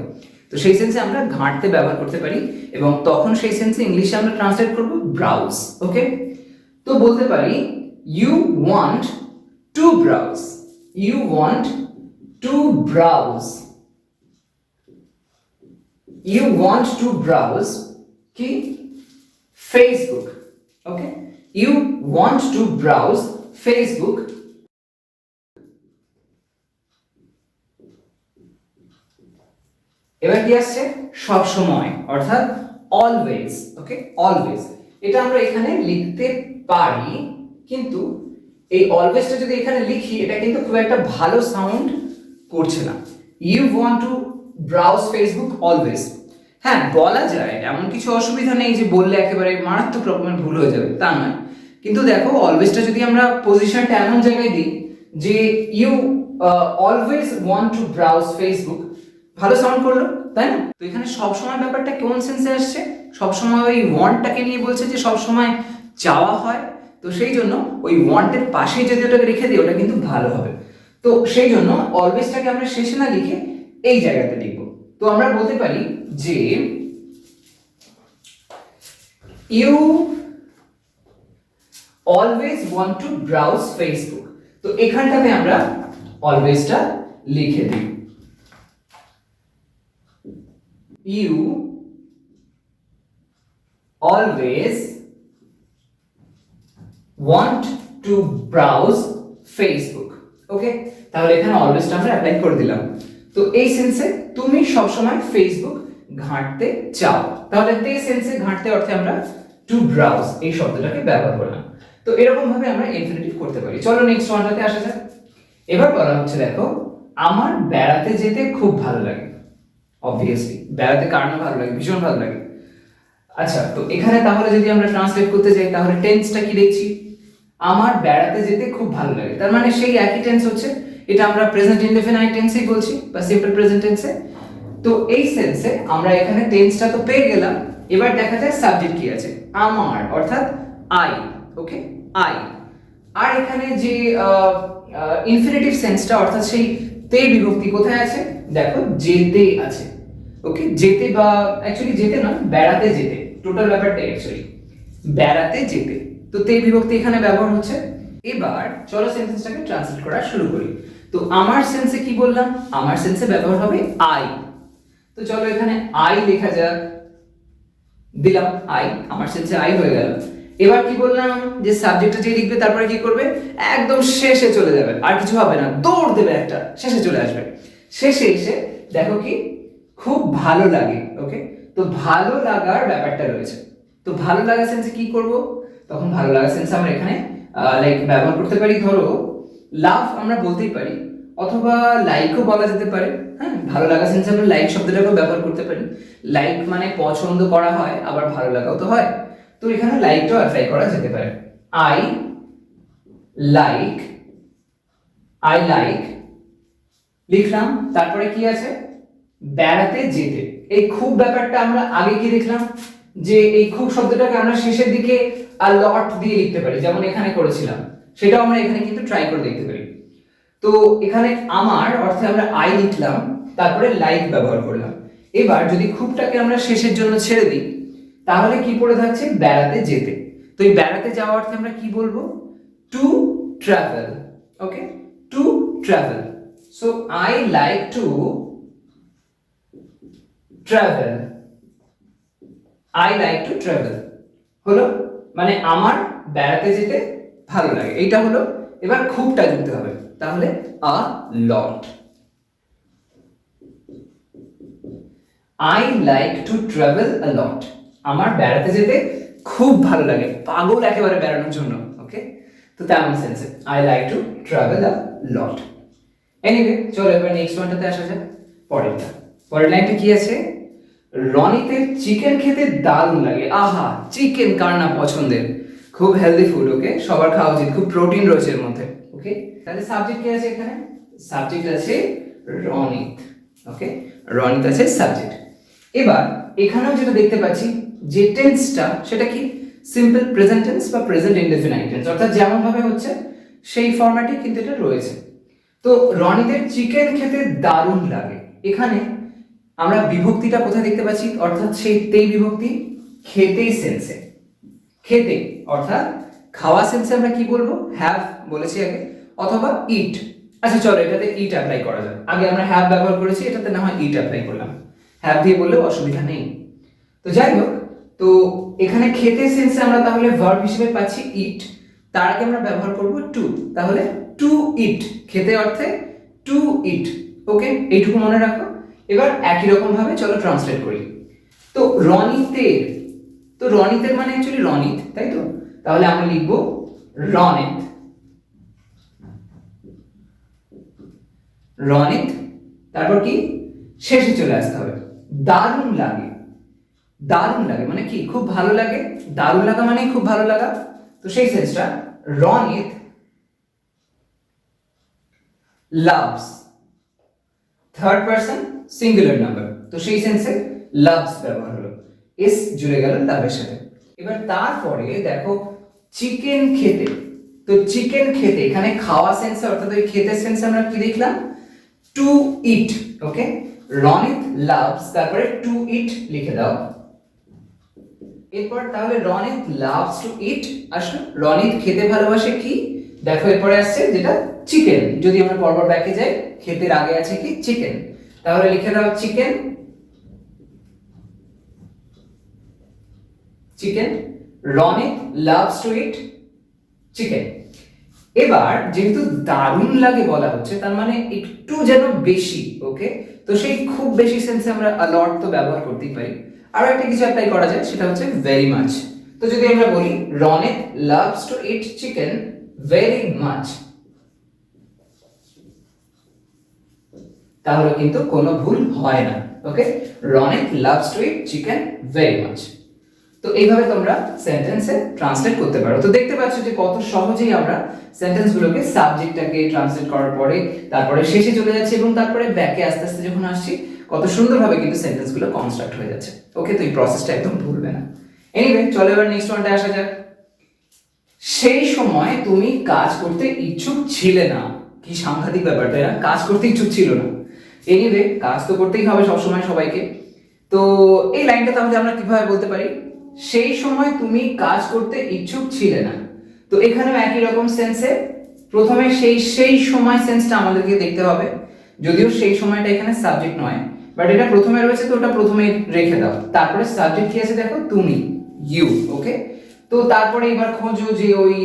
[SPEAKER 1] তো সেই সেন্সে আমরা ঘাঁটতে ব্যবহার করতে পারি, এবং তখন সেই সেন্সে ইংলিশে আমরা ট্রান্সলেট করব ব্রাউজ, ওকে। তো বলতে পারি you want to browse, you want to browse, you want to browse কি Facebook, okay, you want to browse Facebook। এবার কি আসছে, সব সময়, অর্থাৎ অলওয়েজ, ওকে, অলওয়েজ। এটা আমরা এখানে লিখতে পারি, কিন্তু এই অলওয়েজটা যদি এখানে লিখি এটা কিন্তু খুব একটা ভালো সাউন্ড করছে না, you want to browse Facebook always. হ্যাঁ, বলা যায়, এমন কিছু অসুবিধা নেই যে বললে একেবারে মারাত্মক রকমের ভুল হয়ে যাবে, তা নয়, কিন্তু দেখো অলওয়েজটা যদি আমরা পজিশনটা এমন জায়গায় দিই যে you always want to browse Facebook, ভালো সাউন্ড করলো, তাই না। তো এখানে সবসময় ব্যাপারটা কোন সেন্সে আসছে, সবসময় ওই ওয়ান্টটাকে নিয়ে বলছে যে সবসময় চাওয়া হয়, তো সেই জন্য ওই ওয়ান্টের পাশে যদি ওটাকে রেখে দিই ওটা কিন্তু ভালো হবে। তো সেই জন্য অলওয়েজটাকে আমরা শেষে না লিখে এই জায়গাতে লিখবো। তো আমরা বলতে পারি যে you always want to browse Facebook, তো এখানটাতে আমরা অলওয়েজটা লিখে দিই, you always want to browse Facebook, okay. তাহলে এখানে অলওয়েজটা আমরা অ্যাপ্লাই করে দিলাম। তো এই সেন্সে তুমি সবসময় ফেসবুক ঘাঁটতে চাও, তাহলে তে সেন্সে ঘাঁটতে অর্থে আমরা টু ব্রাউজ এই শব্দটাকে ব্যবহার করলাম। তো এরকম ভাবে আমরা ইনফিনিটিভ করতে পারি। চলো নেক্সট ওয়ানটাতে আসা যাক। এবার বলা হচ্ছে, দেখো আমার বেড়াতে যেতে খুব ভালো লাগে, অবভিয়াসলি বেড়াতে কার না ভালো লাগে, ভীষণ ভালো লাগে। আচ্ছা, তো এখানে তাহলে যদি আমরা ট্রান্সলেট করতে যাই তাহলে টেন্সটা কি দেখছি, আমার বেড়াতে যেতে খুব ভালো লাগে, তার মানে সেই একই টেন্স হচ্ছে, এটা আমরা প্রেজেন্ট ইনডেফিনাইট টেন্সেই বলছি বা সিম্পল প্রেজেন্ট টেন্সে। তো এই সেন্সে আমরা এখানে টেন্সটা তো পেয়ে গেলাম, এবার দেখা যায় সাবজেক্ট কি আছে, আমার, অর্থাৎ আই। Okay, I. আর এখানে যে ইনফিনিটিভ সেন্সটা অর্থাৎ সেই তে বিভক্তি কোথায় আছে, দেখো যেতে আছে। ওকে, যেতে বা অ্যাকচুয়ালি যেতে না, বেড়াতে যেতে, টোটাল ব্যাপারটা অ্যাকচুয়ালি বেড়াতে যেতে। তো তে বিভক্তি এখানে ব্যবহার হচ্ছে। এবার চলো সেন্টেন্সটাকে ট্রান্সলেট করা শুরু করি। তো আমার সেন্সে কি বললাম, আমার সেন্সে ব্যবহার হবে আই। তো চলো এখানে আই লেখা যাক, দিলাম আই, আমার সেন্সে আই হয়ে গেল। এবার কি বললাম যে সাবজেক্টটা যে লিখবে তারপরে কি করবে, একদম শেষে চলে যাবে, আর কিছু হবে না, দৌড় দেবে একটা, শেষে চলে আসবে। শেষে এসে দেখো কি খুব ভালো লাগে। ওকে, তো ভালো লাগার ব্যাপারটা রয়েছে। তো ভালো লাগা সেন্সে কি করব, তখন ভালো লাগা সেন্সে আমরা এখানে লাইক ব্যবহার করতে পারি, ধরো লাভ আমরা বলতেই পারি, অথবা লাইকও বলা যেতে পারে। হ্যাঁ, ভালো লাগা সেন্সে আমরা লাইক শব্দটাকেও ব্যবহার করতে পারি। লাইক মানে পছন্দ করা হয়, আবার ভালো লাগাও তো হয়। তো এখানে লাইকটাও অ্যাপ্লাই করা যেতে পারে। আই লাইক, আই লাইক লিখলাম, তারপরে কি আছে, বেড়াতে যেতে। এই খুব ব্যাপারটা আমরা আগে কি দেখলাম, যে এই খুব শব্দটাকে আমরা শেষের দিকে আ লট দিয়ে লিখতে পারি, যেমন এখানে করেছিলাম, সেটাও আমরা এখানে কিন্তু ট্রাই করে দেখতে পারি। তো এখানে আমার অর্থে আমরা আই লিখলাম, তারপরে লাইক ব্যবহার করলাম। এবার যদি খুবটাকে আমরা শেষের জন্য ছেড়ে দিই, তাহলে কি পড়ে থাকছে, বেড়াতে যেতে। তো এই বেড়াতে যাওয়া অর্থে আমরা কি বলবো, to travel. Okay, to travel. So I like to travel, I like to travel হলো, মানে আমার বেড়াতে যেতে ভালো লাগে, এইটা হলো। এবার খুবটা যুক্ত হবে, তাহলে আ লট। I like to travel a লট, আমার বেড়াতে যেতে খুব ভালো লাগে, পাগল একেবারে বেড়ানোর জন্য। ওকে, তো তেমন সেন্সে I like to travel a lot. Anyway, চলো এবার নেক্সট ওয়ানটাতে আসা যাক, পরেরটা। পরের লাইনটা কি আছে, রনিতে চিকেন খেতে দারুণ লাগে। আহা, চিকেন কার না পছন্দের, খুব হেলদি ফুড। ওকে, সবার খাওয়া উচিত, খুব প্রোটিন রয়েছে এর মধ্যে। ওকে, তাহলে সাবজেক্ট কি আছে এখানে, সাবজেক্ট আছে রনিত। ওকে, রনিত আছে সাবজেক্ট। এবার এখানেও যেটা দেখতে পাচ্ছি যে টেন্সটা, সেটা কি সিম্পল প্রেজেন্ট টেন্স বা প্রেজেন্ট ইনডেফিনাইট টেন্স, অর্থাৎ যেমন ভাবে হচ্ছে সেই ফরম্যাটে কিন্তু এটা রয়েছে। তো রনিতের চিকেন খেতে দারুণ লাগে, এখানে আমরা বিভক্তিটা কোথায় দেখতে পাচ্ছি, অর্থাৎ সেই তেই বিভক্তি খেতে সেন্সে। খেতে অর্থাৎ খাওয়া সেন্সে আমরা কি বলবো, হ্যাভ বলেছি আগে, অথবা ইট। আচ্ছা চলো এটাতে ইট অ্যাপ্লাই করা যায়, আগে আমরা হ্যাভ ব্যবহার করেছি, এটাতে না হয় ইট অ্যাপ্লাই করলাম, হ্যাভ দিয়ে বললেও অসুবিধা নেই। তো যাই হোক, তো এখানে খেতে সেন্সে আমরা তাহলে ভার্ব হিসেবে পাচ্ছি ইট, তার আগে আমরা ব্যবহার করব টু, তাহলে টু ইট, খেতে অর্থে টু ইট। ওকে, এইটুকু মনে রাখো। এবার একই রকম ভাবে চলো ট্রান্সলেট করি। তো রনিতের, তো রনিতের মানে অ্যাকচুয়ালি রনিত, তাই তো, তাহলে আমরা লিখব রনিত, রনিত, তারপর কি শেষে চলে আসতে হবে, দারুণ লাগে। দারুণ লাগে মানে কি, খুব ভালো লাগে, দারুণ লাগা মানে খুব ভালো লাগা। তো সেই সেন্সটা Ronit loves, third person singular number, তো সেই সেন্সে লাভস ব্যবহার হলো, এস জুড়ে গেল লাভের সাথে। এবার তারপরে দেখো চিকেন খেতে, তো চিকেন খেতে এখানে খাওয়া সেন্সে অর্থাৎ ওই খেতে সেন্সে আমরা কি দেখলাম, টু ইট। ওকে, রনিত লাভস, তারপরে টু ইট লিখে দাও। এরপর তাহলে রনিত লাভস টু ইট আসলো, রনিত খেতে ভালোবাসে কি, দেখো এরপরে আসছে যেটা চিকেন, যদি আমরা পরপর ব্যাকে যাই, খেতের আগে আছে কি চিকেন, তাহলে লিখে দাও chicken, chicken, Ronit loves to eat chicken. এবার যেহেতু দারুণ লাগে বলা হচ্ছে, তার মানে একটু যেন বেশি। ওকে, তো সেই খুব বেশি সেন্সে আমরা আ লট তো ব্যবহার করতেই পারি, আর একটা কিছু অ্যাপ্লাই করা যায়, সেটা হচ্ছে ভেরি মাচ। তো যদি আমরা বলি Ronit loves to eat chicken very much, তাহলে কিন্তু কোনো ভুল হয় না। Okay, Ronit loves to eat chicken very much. তো এইভাবে তোমরা সেন্টেন্সে ট্রান্সলেট করতে পারো। তো দেখতে পাচ্ছ যে কত সহজেই আমরা সেন্টেন্সগুলোকে সাবজেক্টটাকে ট্রান্সলেট করার পরে তারপরে শেষে চলে যাচ্ছি এবং তারপরে ব্যাকে আস্তে আস্তে যখন আসছি কত সুন্দরভাবে কিন্তু সেন্টেন্সগুলো কনস্ট্রাক্ট হয়ে যাচ্ছে। ওকে, তো এই প্রসেসটা একদম ভুলবে না। এনিওয়ে, চলো এবার নেক্সট ওয়ানটা আসা যাক। সেই সময় তুমি কাজ করতে ইচ্ছুক ছিলে না। কি সাংঘাতিক ব্যাপার, তাই না? কাজ করতে ইচ্ছুক ছিল না। এনিওয়ে, কাজ তো করতেই হবে সবসময় সবাইকে। তো এই লাইনটা তাহলে আমরা কিভাবে বলতে পারি? সেই সময় তুমি কাজ করতে ইচ্ছুক ছিলে না। তো এখানেও একই রকম সেন্সে প্রথমে সেই সময় সেন্সটা আমাদেরকে দেখতে হবে। যদিও সেই সময়টা এখানে সাবজেক্ট নয়, বাট এটা প্রথমে রয়েছে, তো ওটা প্রথমে রেখে দাও। তারপরে সাবজেক্ট কি আছে দেখো, তুমি, ইউ। ওকে, তো তারপরে এবার খোঁজো যে ওই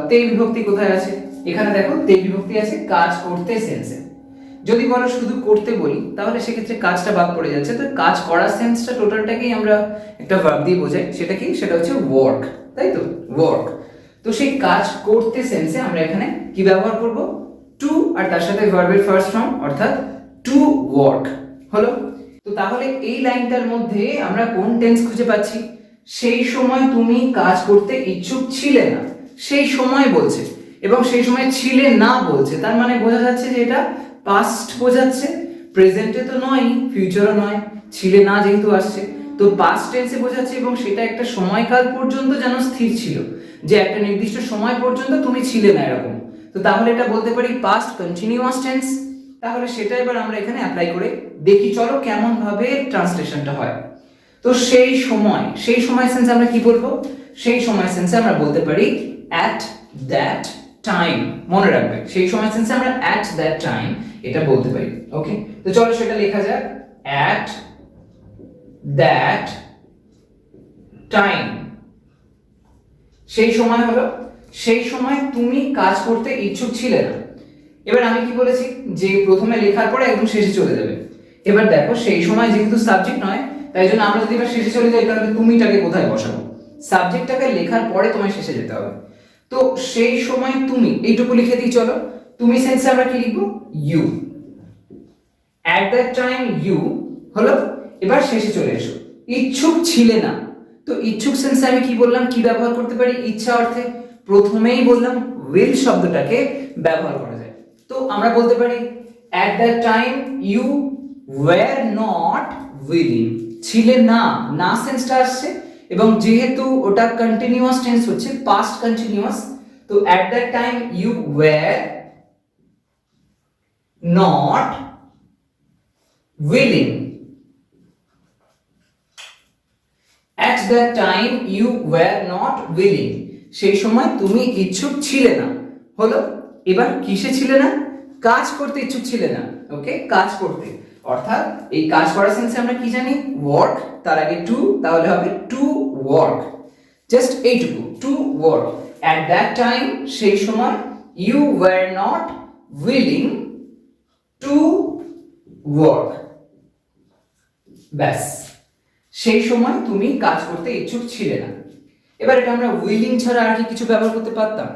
[SPEAKER 1] তে বিভক্তি কোথায় আছে। এখানে দেখো তে বিভক্তি আছে কাজ করতে সেন্সে। যদি বলো শুধু করতে বলি তাহলে সেক্ষেত্রে কাজটা বাদ পড়ে যাচ্ছে। তো কাজ করা সেন্সটা টোটালটাকেই আমরা একটা ভার্ব দিয়ে বোঝাই। সেটা কি? সেটা হচ্ছে ওয়ার্ক, তাই তো? ওয়ার্ক। তো সেই কাজ করতে সেন্সে আমরা এখানে কি ব্যবহার করব? টু, আর তার সাথে ভার্বের ফার্স্ট ফর্ম অর্থাৎ টু ওয়ার্ক হলো। তো তাহলে এই লাইনটার মধ্যে আমরা কোন টেন্স খুঁজে পাচ্ছি? সেই সময় তুমি কাজ করতে ইচ্ছুক ছিলে না, সেই সময় বলছে, এবং সেই সময় ছিলে না বলছে। তার মানে বোঝা যাচ্ছে যে এটা পাস্ট বোঝাচ্ছে, প্রেজেন্টে তো নয়, ফিউচারও নয়। ছিলে না যেহেতু আসছে, তো পাস্ট টেন্সে বোঝাচ্ছে, এবং সেটা একটা সময়কাল পর্যন্ত যেন স্থির ছিল, যে একটা নির্দিষ্ট সময় পর্যন্ত তুমি ছিলে না, এরকম। তো তাহলে এটা বলতে পারি পাস্ট কন্টিনিউয়াস টেন্স। তাহলে সেটা এবার আমরা এখানে অ্যাপ্লাই করে দেখি, চলো কেমন ভাবে ট্রান্সলেশনটা হয়। তো সেই সময় সেন্স আমরা কি বলবো? সেই সময় সেন্সে আমরা বলতে পারি at that টাইম। মনে রাখবে, সেই সময় সেন্সে আমরা at that টাইম এটা বলতে পারি। ওকে, তো চলো সেটা লেখা যাক। at that টাইম, সেই সময় হলো, সেই সময় তুমি কাজ করতে ইচ্ছুক ছিলে না। এবার আমি কি বলেছি যে প্রথমে লেখার পরে একদম শেষে চলে যাবে। এবার দেখো সেই সময় যেহেতু সাবজেক্ট নয়, তাই জন্য আমরা যদি এবার শেষে চলে যাই তাহলে তুমিটাকে কোথায় বসাবো? সাবজেক্টটাকে লেখার পরে তোমায় শেষে যেতে হবে। তো সেই সময় তুমি এইটুকু লিখে দিই। চলো, তুমি সেন্সে আমরা কি লিখবো? You. at that time you হলো। এবার শেষে চলে এসো, ইচ্ছুক ছিলে না। তো ইচ্ছুক সেন্সে আমি কি বললাম, কি ব্যবহার করতে পারি? ইচ্ছা অর্থে প্রথমেই বললাম will শব্দটাকে ব্যবহার করা যায়। তো আমরা বলতে পারি at that time you were not willing। ছিলে না, না সেন্সটা আসছে, এবং যেহেতু ওটা কন্টিনিউয়াস টেন্স হচ্ছে, পাস্ট কন্টিনিউয়াস, তো at that time you were not willing। at that time you were not willing, সেই সময় তুমি ইচ্ছুক ছিলে না হলো। এবার কিসে ছিলে না? কাজ করতে ইচ্ছুক ছিলে না। ওকে, কাজ করতে, অর্থাৎ এই কাজ করার সেন্সে আমরা কি জানি? ওয়ার্ক, তার আগে টু, তাহলে হবে টু ওয়ার্ক। জাস্ট এইটুকু, to work. at that time সেই সময় you were not willing to work। ব্যাস, সেই সময় তুমি কাজ করতে ইচ্ছুক ছিলে না। এবার এটা আমরা উইলিং ছাড়া আর কি কিছু ব্যবহার করতে পারতাম?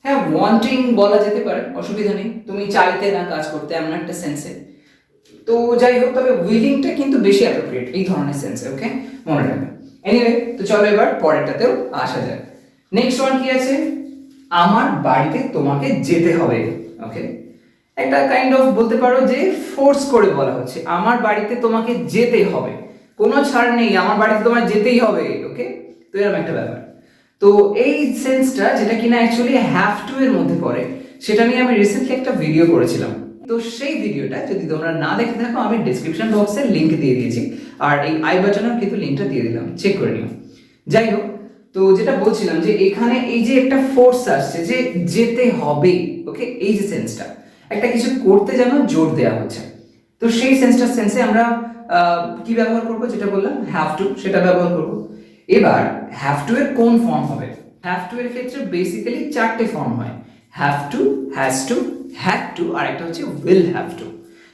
[SPEAKER 1] হ্যাঁ, ওয়ান্টিং বলা যেতে পারে, অসুবিধা নেই। তুমি চাইতে না কাজ করতে, এমন একটা সেন্সে। তো যাই হোক, তবে উইলিংটা কিন্তু বেশি অ্যাপ্রোপ্রিয়েট এই ধরনের সেন্সে। ওকে, মনে রাখবে। এনিওয়ে, তো চলো এবার পরেরটাতেও আসা যাক। নেক্সট ওয়ান কি আছে? আমার বাড়িতে তোমাকে যেতে হবে। ওকে, একটা কাইন্ড অফ বলতে পারো যে ফোর্স করে বলা হচ্ছে, আমার বাড়িতে তোমাকে যেতে হবে, কোনো ছাড় নেই, আমার বাড়িতে তোমার যেতেই হবে। ওকে, তো এরকম একটা ব্যাপার। তো এই সেন্সটা যেটা কিনা অ্যাকচুয়ালি হ্যাভ টু এর মধ্যে পড়ে, সেটা নিয়ে আমি রিসেন্টলি একটা ভিডিও করেছিলাম। তো সেই ভিডিওটা যদি তোমরা না দেখে থাকো, আমি ডেসক্রিপশন বক্সে লিংক দিয়ে দিয়েছি, আর এই আই বাটনেও কিন্তু লিংকটা দিয়ে দিলাম, চেক করে নিও। যাই হোক, তো যেটা বলছিলাম যে এখানে এই যে একটা ফোর্স আসছে যে যেতে হবে। ওকে, এই যে সেন্সটা, একটা কিছু করতে যেন জোর দেওয়া হচ্ছে। তো সেই সেন্সে আমরা কি ব্যবহার করব? যেটা বললাম হ্যাভ টু, সেটা ব্যবহার করব। এবার হ্যাভ টু এর কোন ফর্ম হবে? হ্যাভ টু এর ক্ষেত্রে বেসিক্যালি চারটে ফর্ম হয়: have to, has to, had to, আর একটা হচ্ছে উইল হ্যাভ টু।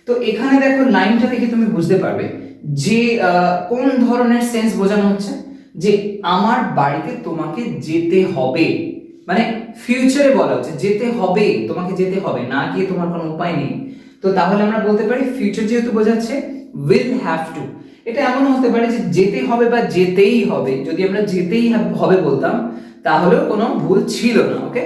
[SPEAKER 1] তো এখানে দেখো লাইনটা দেখে তুমি বুঝতে পারবে যে কোন ধরনের সেন্স বোঝানো হচ্ছে। যে আমার বাড়িতে তোমাকে যেতে হবে, মানে ফিউচারে বলা হচ্ছে যেতে হবে, তোমাকে যেতে হবে, না গিয়ে তোমার কোনো উপায় নেই। তো তাহলে আমরা বলতে পারি ফিউচার যেহেতু বোঝাচ্ছে উইল হ্যাভ টু। এটা এমন হতে পারে যে যেতে হবে বা যেতেই হবে। যদি আমরা যেতেই হবে বলতাম তাহলেও কোনো ভুল ছিল না। ওকে,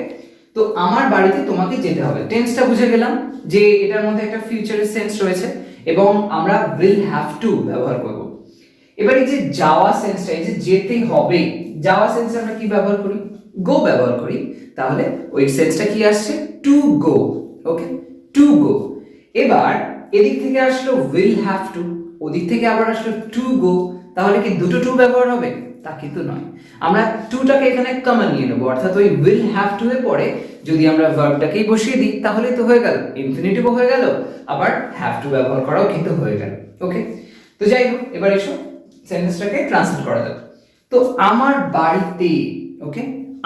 [SPEAKER 1] তো আমার বাড়িতে তোমাকে যেতে হবে, টেন্সটা বুঝে গেলাম যে এটার মধ্যে একটা ফিউচারের সেন্স রয়েছে, এবং আমরা উইল হ্যাভ টু ব্যবহার করব। এবার এই যে যাওয়া সেন্সটা, এই যে যেতে হবে, যাওয়া সেন্সে আমরা কি ব্যবহার করি? গো ব্যবহার করি। তাহলে ওই সেন্সটা কি আসছে? Two go. Okay, to go. এবার এদিক থেকে আসলো উইল হ্যাভ টু, ওদিক থেকে আবার আসলো টু গো, তাহলে কি দুটো টু ব্যবহার হবে? তা কিন্তু নয়। আমরা টুটাকে এখানে কমন নিয়ে নেবো, অর্থাৎ ওই উইল হ্যাভ টু এর পরে যদি আমরা ভার্বটাকেই বসিয়ে দিই তাহলে তো হয়ে গেল, ইনফিনিটিভও হয়ে গেল, আবার হ্যাভ টু ব্যবহার করাও কিন্তু হয়ে গেল। ওকে, তো যাই হোক, এবার এসো সেন্টেন্সটাকে ট্রান্সলেট করা যাক। তো আমার বাড়িতে, ওকে,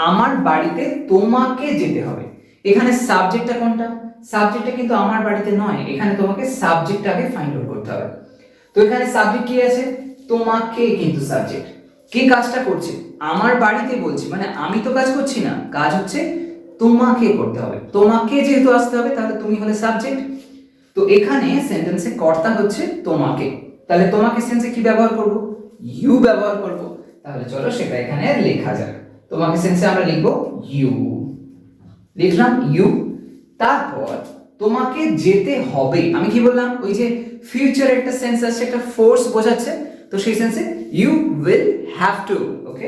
[SPEAKER 1] আমার বাড়িতে তোমাকে যেতে হবে। এখানে সাবজেক্টটা কোনটা? সাবজেক্টটা কিন্তু আমার বাড়িতে নয়, এখানে তোমাকে সাবজেক্টটাকে ফাইন্ড আউট করতে হবে। তো এখানে সাবজেক্ট কি আছে? তোমাকে, কিন্তু সাবজেক্ট কি কাজটা করছে? আমার বাড়িতে বলছি, মানে আমি তো কাজ করছি না, কাজ হচ্ছে তোমাকে করতে হবে। তোমাকে যেহেতু আসতে হবে তাহলে তুমি হলে সাবজেক্ট। তো এখানে সেন্টেন্সে কর্তা হচ্ছে তোমাকে, তাহলে তোমাকে সেন্সে কি ব্যবহার করব? ইউ ব্যবহার করব। তাহলে চলো সেটা এখানে লেখা যাক। তোমাকে সেন্সে আমরা লিখব ইউ, লিখলাম ইউ। তারপর তোমাকে যেতে হবে, আমি কি বললাম? ওই যে ফিউচার একটা সেন্স আছে, একটা ফোর্স বোঝাচ্ছে, তো সেই সেন্সে you will have to. Okay,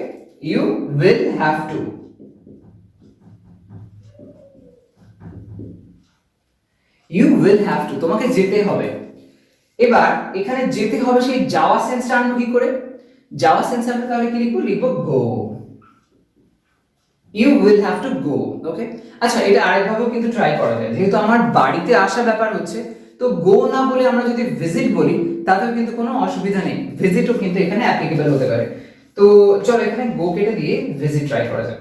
[SPEAKER 1] you will have to, you will have to, তোমাকে যেতে হবে। এবার এখানে যেতে হবে, সেই যাওয়া সেন্সটা আনবো কি করে? যাওয়া সেন্স আমরা তাহলে কি লিখবো? লিখবো go, you will have to go. Okay, আচ্ছা, এটা আরেকভাবেও কিন্তু ট্রাই করা যায়। যেহেতু আমার বাড়িতে আসা ব্যাপার হচ্ছে, তো গো না বলে আমরা যদি ভিজিট বলি তাতেও কিন্তু কোনো অসুবিধা নেই, ভিজিটও কিন্তু এখানে অ্যাপ্লিকেবল হতে পারে। তো চলো এখানে গো কেটে দিয়ে ভিজিট ট্রাই করা যাক।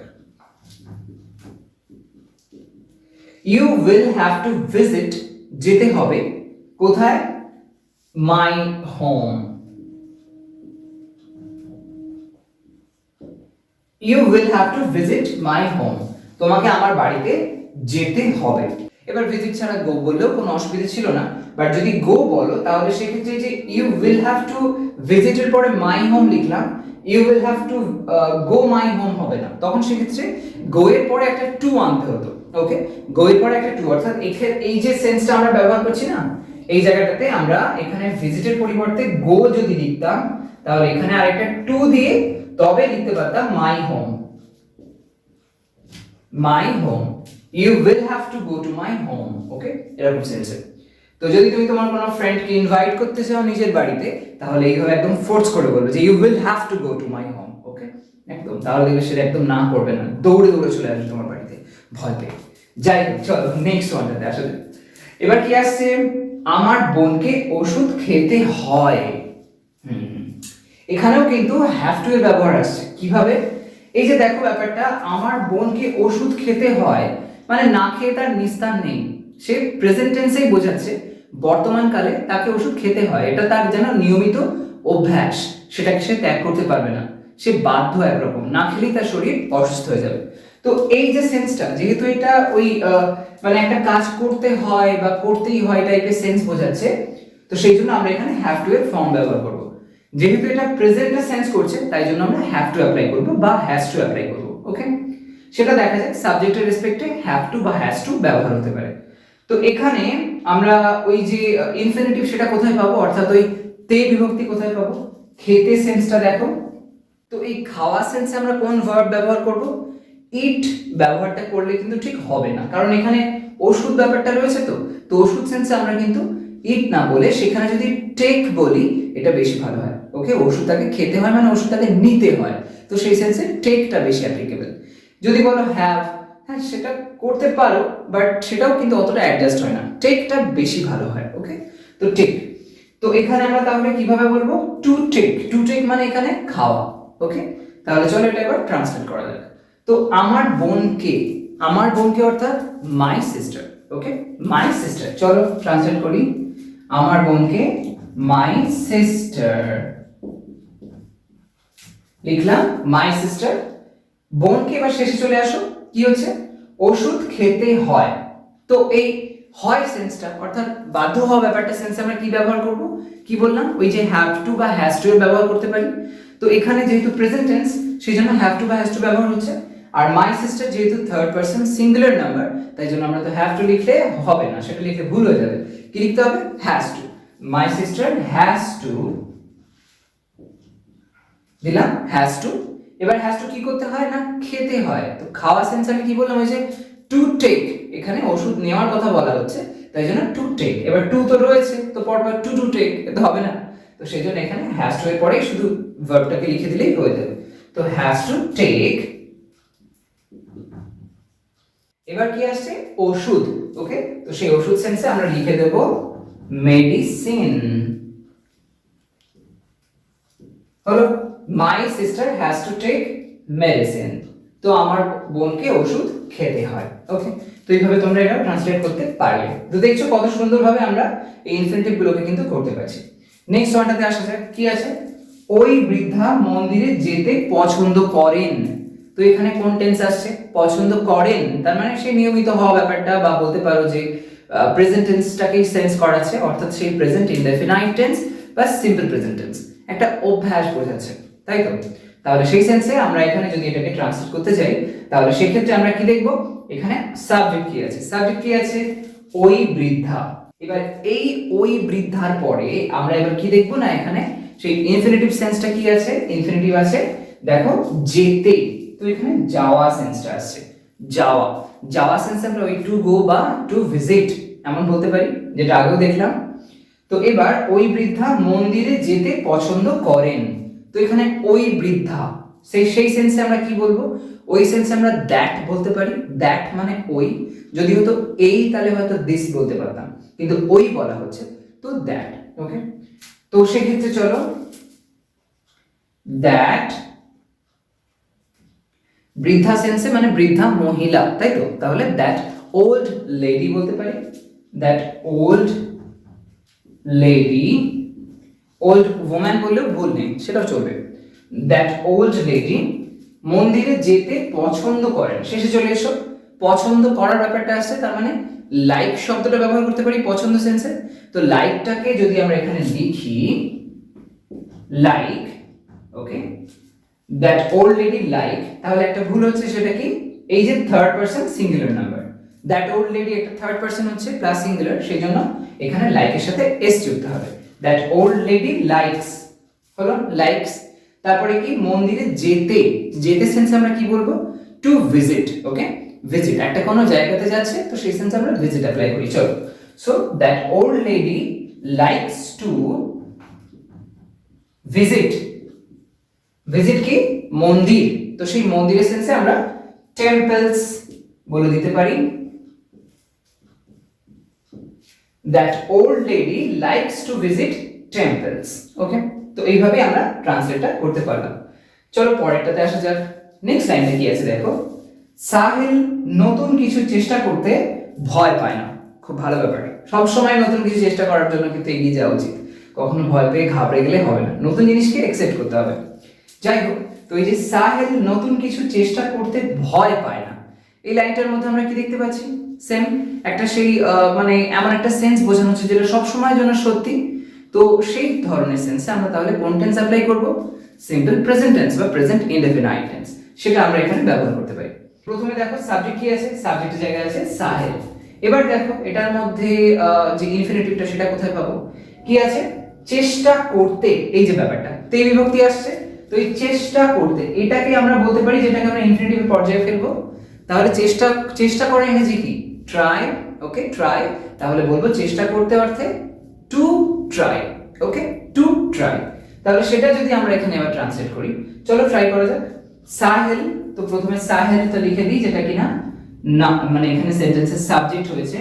[SPEAKER 1] You will have to visit, যেতে হবে কোথায়? My home. You will have to visit my home, তোমাকে আমার বাড়িতে যেতে হবে। এবার ভিজিট ছাড়া গো বললেও কোনো অসুবিধা ছিল না, বাট যদি গো বলো তাহলে সেক্ষেত্রে যে you will have to visit এর পরে মাই হোম লিখলাম, you will have to go my home হবে না, তখন সেক্ষেত্রে গো এর পরে একটা টু আনতে হতো। ওকে, গো এর পরে একটা টু, অর্থাৎ এই যে সেন্সটা আমরা ব্যবহার করছি না, এই জায়গাটাতে আমরা এখানে ভিজিটের পরিবর্তে গো যদি লিখতাম তাহলে এখানে আরেকটা টু দিয়ে তবে লিখতে পারতাম my home, my home, you will have to go to my home. Okay, এরকম সেন্সে। তো যদি তুমি তোমার কোনো ফ্রেন্ডকে ইনভাইট করতে চাও নিজের বাড়িতে, তাহলে এইভাবে একদম ফোর্স করে বলবে যে you will have to go to my home. Okay, একদম, তাহলে দেখবে সেটা একদম না করবে না, দৌড়ে দৌড়ে চলে আসবে তোমার বাড়িতে ভয় পেয়ে। যাই হোক, চলো নেক্সট ওয়ানটাতে আসলে এবার কি আসছে? আমার বোনকে ওষুধ খেতে হয়। এখানেও কিন্তু হ্যাভ টু এর ব্যবহার আসছে। কিভাবে? এই যে দেখো ব্যাপারটা, আমার বোনকে ওষুধ খেতে হয়, মানে না খেয়ে তার নিস্তার নেই, সে প্রেজেন্ট টেন্সেই বোঝাচ্ছে বর্তমান কালে তাকে ওষুধ খেতে হয়, এটা তার যেন নিয়মিত অভ্যাস, সেটাকে সে ত্যাগ করতে পারবে না, সে বাধ্য, একরকম না খেলেই তার শরীর অসুস্থ হয়ে যাবে। তো এই যে সেন্সটা, যেহেতু এটা ওই মানে একটা কাজ করতে হয় বা করতেই হয় টাইপের সেন্স বোঝাচ্ছে, তো সেই জন্য আমরা এখানে হ্যাভ টু এর ফর্ম ব্যবহার করব। যেহেতু এটা প্রেজেন্টে সেন্স করছে তাই জন্য আমরা হ্যাভ টু অ্যাপ্লাই করব বা হ্যাজ টু অ্যাপ্লাই করব। ওকে, সেটা দেখা যায় সাবজেক্টের রেসপেক্টে হ্যাভ টু বা হ্যাজ টু ব্যবহার হতে পারে। তো এখানে আমরা ওই যে ইনফিনিটিভ সেটা কোথায় পাবো, অর্থাৎ ওই তে বিভক্তি কোথায় পাবো? খেতে সেন্সটা দেখো। তো এই খাওয়া সেন্সে আমরা কোন ভার্ব ব্যবহার করব? ইট ব্যবহারটা করলে কিন্তু ঠিক হবে না, কারণ এখানে ওষুধ ব্যাপারটা রয়েছে। তো ওষুধ সেন্সে আমরা কিন্তু ইট না বলে সেখানে যদি টেক বলি এটা বেশি ভালো হয়। ওকে, ওষুধটাকে খেতে হয় মানে ওষুধটাকে নিতে হয়, তো সেই সেন্সে টেকটা বেশি অ্যাপ্লিকেবল। যদি বলো হ্যাভ, হ্যাঁ সেটা করতে পারো, বাট সেটাও কিন্তু অতটা অ্যাডজাস্ট হয় না, টেকটা বেশি ভালো হয়। ওকে, তো টেক। তো এখানে আমরা তাহলে কিভাবে বলবো? টু টেক, টু টেক মানে এখানে খাওয়া। ওকে, তাহলে চলো এটা এবার ট্রান্সলেট করা যাক। তো আমার বোনকে, আমার বোনকে অর্থাৎ my sister. Okay, my sister, চলো ট্রান্সলেট করি। আমার বোনকে মাই সিস্টার লিখলাম, মাই সিস্টার। বোনকে এবার শেষে চলে আসো, কি হচ্ছে? ওষুধ খেতে হয়। তো এই হয় সেন্সটা, অর্থাৎ বাধ্য হওয়া ব্যাপারটা সেন্সে আমরা কি ব্যবহার করব? কি বললাম? ওই যে হ্যাভ টু বা হ্যাজ টু এর ব্যবহার করতে পারি। তো এখানে যেহেতু প্রেজেন্ট টেন্স সেই জন্য হ্যাভ টু বা হ্যাজ টু ব্যবহার হচ্ছে, আর মাই সিস্টার যেহেতু থার্ড পারসন সিঙ্গুলার নাম্বার তাই জন্য আমরা তো হ্যাভ টু লিখলে হবে না, সেটা লিখলে ভুল হয়ে যাবে। কি লিখতে হবে? Has to. My sister has two, দিলাম হ্যাজ টু। এবার হ্যাজ টু কি করতে হয় না, খেতে হয়। তো খাওয়া সেন্স আমি কি বললাম, ওই যে টু টেক, এখানে ওষুধ নেওয়ার কথা বলা হচ্ছে, তাই জন্য টু টেক। এবার টু তো রয়েছে, তো পরপর টু টু টেক এটা হবে না, তো সেই জন্য এখানে হ্যাজ টু এর পরেই শুধু ভার্বটাকে লিখে দিলেই হয়ে যাবে। তো হ্যাজ টু টেক, এবার কি আসছে, ওষুধ। ওকে, তো সেই ওষুধ সেন্সে আমরা লিখে দেব মেডিসিন। হলো, my sister has to take medicine, তো আমার বোনকে ওষুধ খেতে হয়। ওকে, তো এইভাবে তোমরা এটা ট্রান্সলেট করতে পারবে। তো দেখছো কত সুন্দরভাবে আমরা এই ইনফিনিটিভ গুলোকে কিন্তু করতে পারছি। নেক্সট ওয়ানটাতে আসা যাক, কি আছে, ওই বৃদ্ধা মন্দিরে যেতে পছন্দ করেন। তো এখানে কোন টেন্স আসছে, পছন্দ করেন, তার মানে সেই নিয়মিত হওয়া ব্যাপারটা, বা বলতে পারো যে প্রেজেন্ট টেন্সটাকেই সেন্স করাচ্ছে, অর্থাৎ সেই প্রেজেন্ট ইনডেফিনাইট টেন্স বা সিম্পল প্রেজেন্ট টেন্স, একটা অভ্যাস বোঝাচ্ছে, তাই তো। তাহলে সেই সেন্সে আমরা এখানে যদি এটাকে ট্রান্সলেট করতে যাই, তাহলে সেক্ষেত্রে আমরা কি দেখব, এখানে সাবজেক্ট কি আছে, সাবজেক্ট কি আছে, ওই বৃদ্ধা। এবার এই ওই বৃদ্ধার পরে আমরা এবার কি দেখব না, এখানে সেই ইনফিনিটিভ সেন্সটা কি আছে, ইনফিনিটিভ আছে দেখো যেতে। তো এখানে যাওয়া সেন্সটা আসছে, যাওয়া। যাওয়া সেন্সে আমরা ওই টু গো বা টু ভিজিট এমন বলতে পারি, যেটা আগেও দেখলাম। তো এবার ওই বৃদ্ধা মন্দিরে যেতে পছন্দ করেন। তো এখানে ওই বৃদ্ধা, সেই সেন্সে আমরা কি বলবো, ওই সেন্সে আমরা দ্যাট বলতে পারি। দ্যাট মানে ওই, যদি হতো এই তাহলে হয়তো দিস বলতে পারতাম, কিন্তু ওই বলা হচ্ছে, তো দ্যাট। ওকে, তো সেক্ষেত্রে চলো, দ্যাট বৃদ্ধা সেন্সে মানে বৃদ্ধা মহিলা, তাই তো, তাহলে দ্যাট ওল্ড লেডি বলতে পারি। That old lady, old woman বললেও ভুল নেই, সেটাও চলবে। দ্যাট ওল্ড লেডি মন্দিরে যেতে পছন্দ করেন। শেষে চলে এসো, পছন্দ করার ব্যাপারটা আসছে, তার মানে লাইক শব্দটা ব্যবহার করতে পারি পছন্দ সেন্সে। তো লাইকটাকে যদি আমরা এখানে লিখি like, okay, that old lady like, তাহলে একটা ভুল হচ্ছে, সেটা কি, এই যে third person singular number, that old lady একটা থার্ড পারসন হচ্ছে প্লাস সিঙ্গুলার, সেই জন্য এখানে লাইকের সাথে এস যুক্ত হবে। দ্যাট ওল্ড লেডি লাইকস, হলো লাইকস। তারপরে কি, মন্দিরে যেতে, যেতে সেন্সে আমরা কি বলবো, টু ভিজিট। ওকে, ভিজিট, একটা কোনো জায়গাতে যাচ্ছে, তো সেই সেন্সে আমরা ভিজিট অ্যাপ্লাই করি। চলো, so that old lady likes to visit. Visit কি, মন্দির, তো সেই মন্দিরের সেন্সে আমরা টেম্পলস বলে দিতে পারি। That old lady likes to visit temples. Okay, তো এইভাবে আমরা ট্রান্সলেটটা করতে পারলাম। চলো পরেরটাতে আসা যাক। নেক্সট লাইনে কি আছে দেখো, সাহিল নতুন কিছু চেষ্টা করতে ভয় পায় না। খুব ভালো ব্যাপার, সব সময় নতুন কিছু চেষ্টা করার জন্য কিন্তু এগিয়ে যাওয়া উচিত, কখনো ভয় পেয়ে ঘাবড়ে গেলে হবে না, নতুন জিনিসকে অ্যাকসেপ্ট করতে হবে। যাই হোক, তো এই যে সাহেল নতুন কিছু চেষ্টা করতে ভয় পায় না, এই লাইনটার মধ্যে আমরা কি দেখতে পাচ্ছি, সেম একটা সেই মানে এমন একটা সেন্স বোঝানো হচ্ছে যেটা সব সময়ের জন্য সত্যি। তো সেই ধরনের সেন্সে আমরা তাহলে কোন টেন্স অ্যাপ্লাই করব, সিম্পল প্রেজেন্ট টেন্স বা প্রেজেন্ট ইনডেফিনাইট টেন্স, সেটা আমরা এখানে ব্যবহার করতে পারি। প্রথমে দেখো সাবজেক্ট কি আছে, সাবজেক্টের জায়গায় আছে সাহেল। এবার দেখো এটার মধ্যে যে ইনফিনিটিভটা সেটা কোথায় পাবো, কি আছে, চেষ্টা করতে, এই যে ব্যাপারটা, তে বিভক্তি আসছে, তো এই চেষ্টা করতে এটাকে আমরা বলতে পারি, যেটাকে আমরা ইনফিনিটিভের পর্যায়ে ফেলবো। তাহলে চেষ্টা, চেষ্টা করার ইংরেজি কি, ট্রাই। ওকে, ট্রাই, তাহলে বলবো চেষ্টা করতে অর্থে to try. Okay, to try, তাহলে সেটা যদি আমরা এখানে এবার ট্রান্সলেট করি, চলো ট্রাই করা যাক। সাহেল, তো প্রথমে সাহেল তো লিখে দিই, যেটা কিনা না মানে এখানে সেন্টেন্সের সাবজেক্ট হয়েছে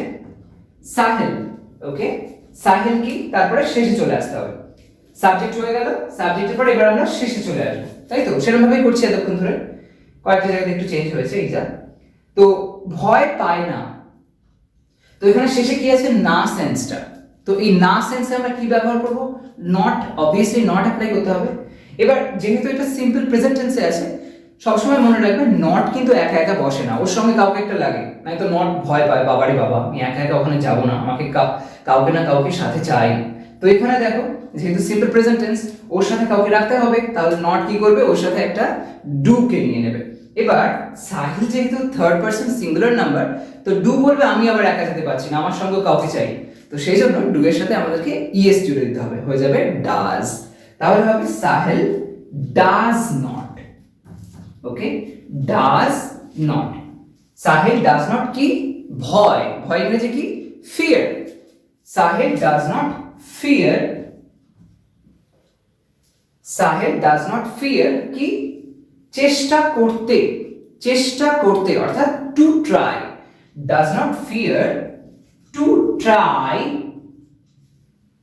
[SPEAKER 1] সাহেল। ওকে, সাহেল কি, তারপরে শেষে চলে আসতে হবে, সাবজেক্ট হয়ে গেল, সাবজেক্টের পর এবার আমরা শেষে চলে আসবো, তাই তো, সেরকম ভাবেই করছি এতক্ষণ ধরে, কয়েকটা জায়গাতে একটু চেঞ্জ হয়েছে এই যা। তো ভয় পায় না, তো এখানে শেষে কি আছে, না সেন্সটা, তো এই না সেন্সে আমরা কি ব্যবহার করব, নট, অবভিয়াসলি নট অ্যাপ্লাই করতে হবে। এবার যেহেতু এটা সিম্পল প্রেজেন্ট টেন্সে আছে, সবসময় মনে রাখবে নট কিন্তু একা একা বসে না, ওর সঙ্গে কাউকে একটা লাগে, নাই তো নট ভয় পায়, বাবারে বাবা আমি একা একা ওখানে যাব না, আমাকে কাউকে না কাউকে সাথে চাই। তো এখানে দেখো যেহেতু সিম্পল প্রেজেন্ট টেন্স, ওর সাথে কাউকে রাখতে হবে, তাহলে নট কি করবে, ওর সাথে একটা ডু কে নিয়ে নেবে। এবার সাহিল যেহেতু থার্ড পারসন সিঙ্গুলার নাম্বার, তো ডু বলবে আমি আবার একা যেতে পারছি না, আমার সঙ্গে কাউকে চাই, তো তো সেই জন্য ডু এর সাথে আমাদেরকে ইএস জুড়ে দিতে হবে, হয়ে যাবে ডাজ। তাহলে হবে Sahel does not. Okay, does not. Sahel does not কি? ভয়। ভয় ইংরেজি কি? Fear. Sahel does not fear. Sahel does not fear কি? চেষ্টা করতে। চেষ্টা করতে অর্থাৎ to try. Does not fear to try.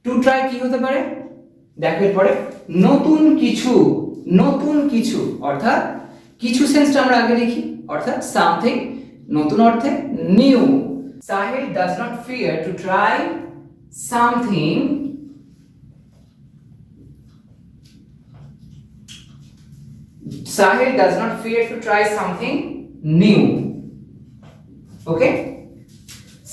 [SPEAKER 1] To try কি হতে পারে? দেখো এরপরে নতুন কিছু। নতুন কিছু অর্থাৎ কিছু সেন্সটা আমরা আগে লিখি, অর্থাৎ সামথিং, নতুন অর্থে new. Sahel does not fear to try something Sahil does not fear to try something new. Okay?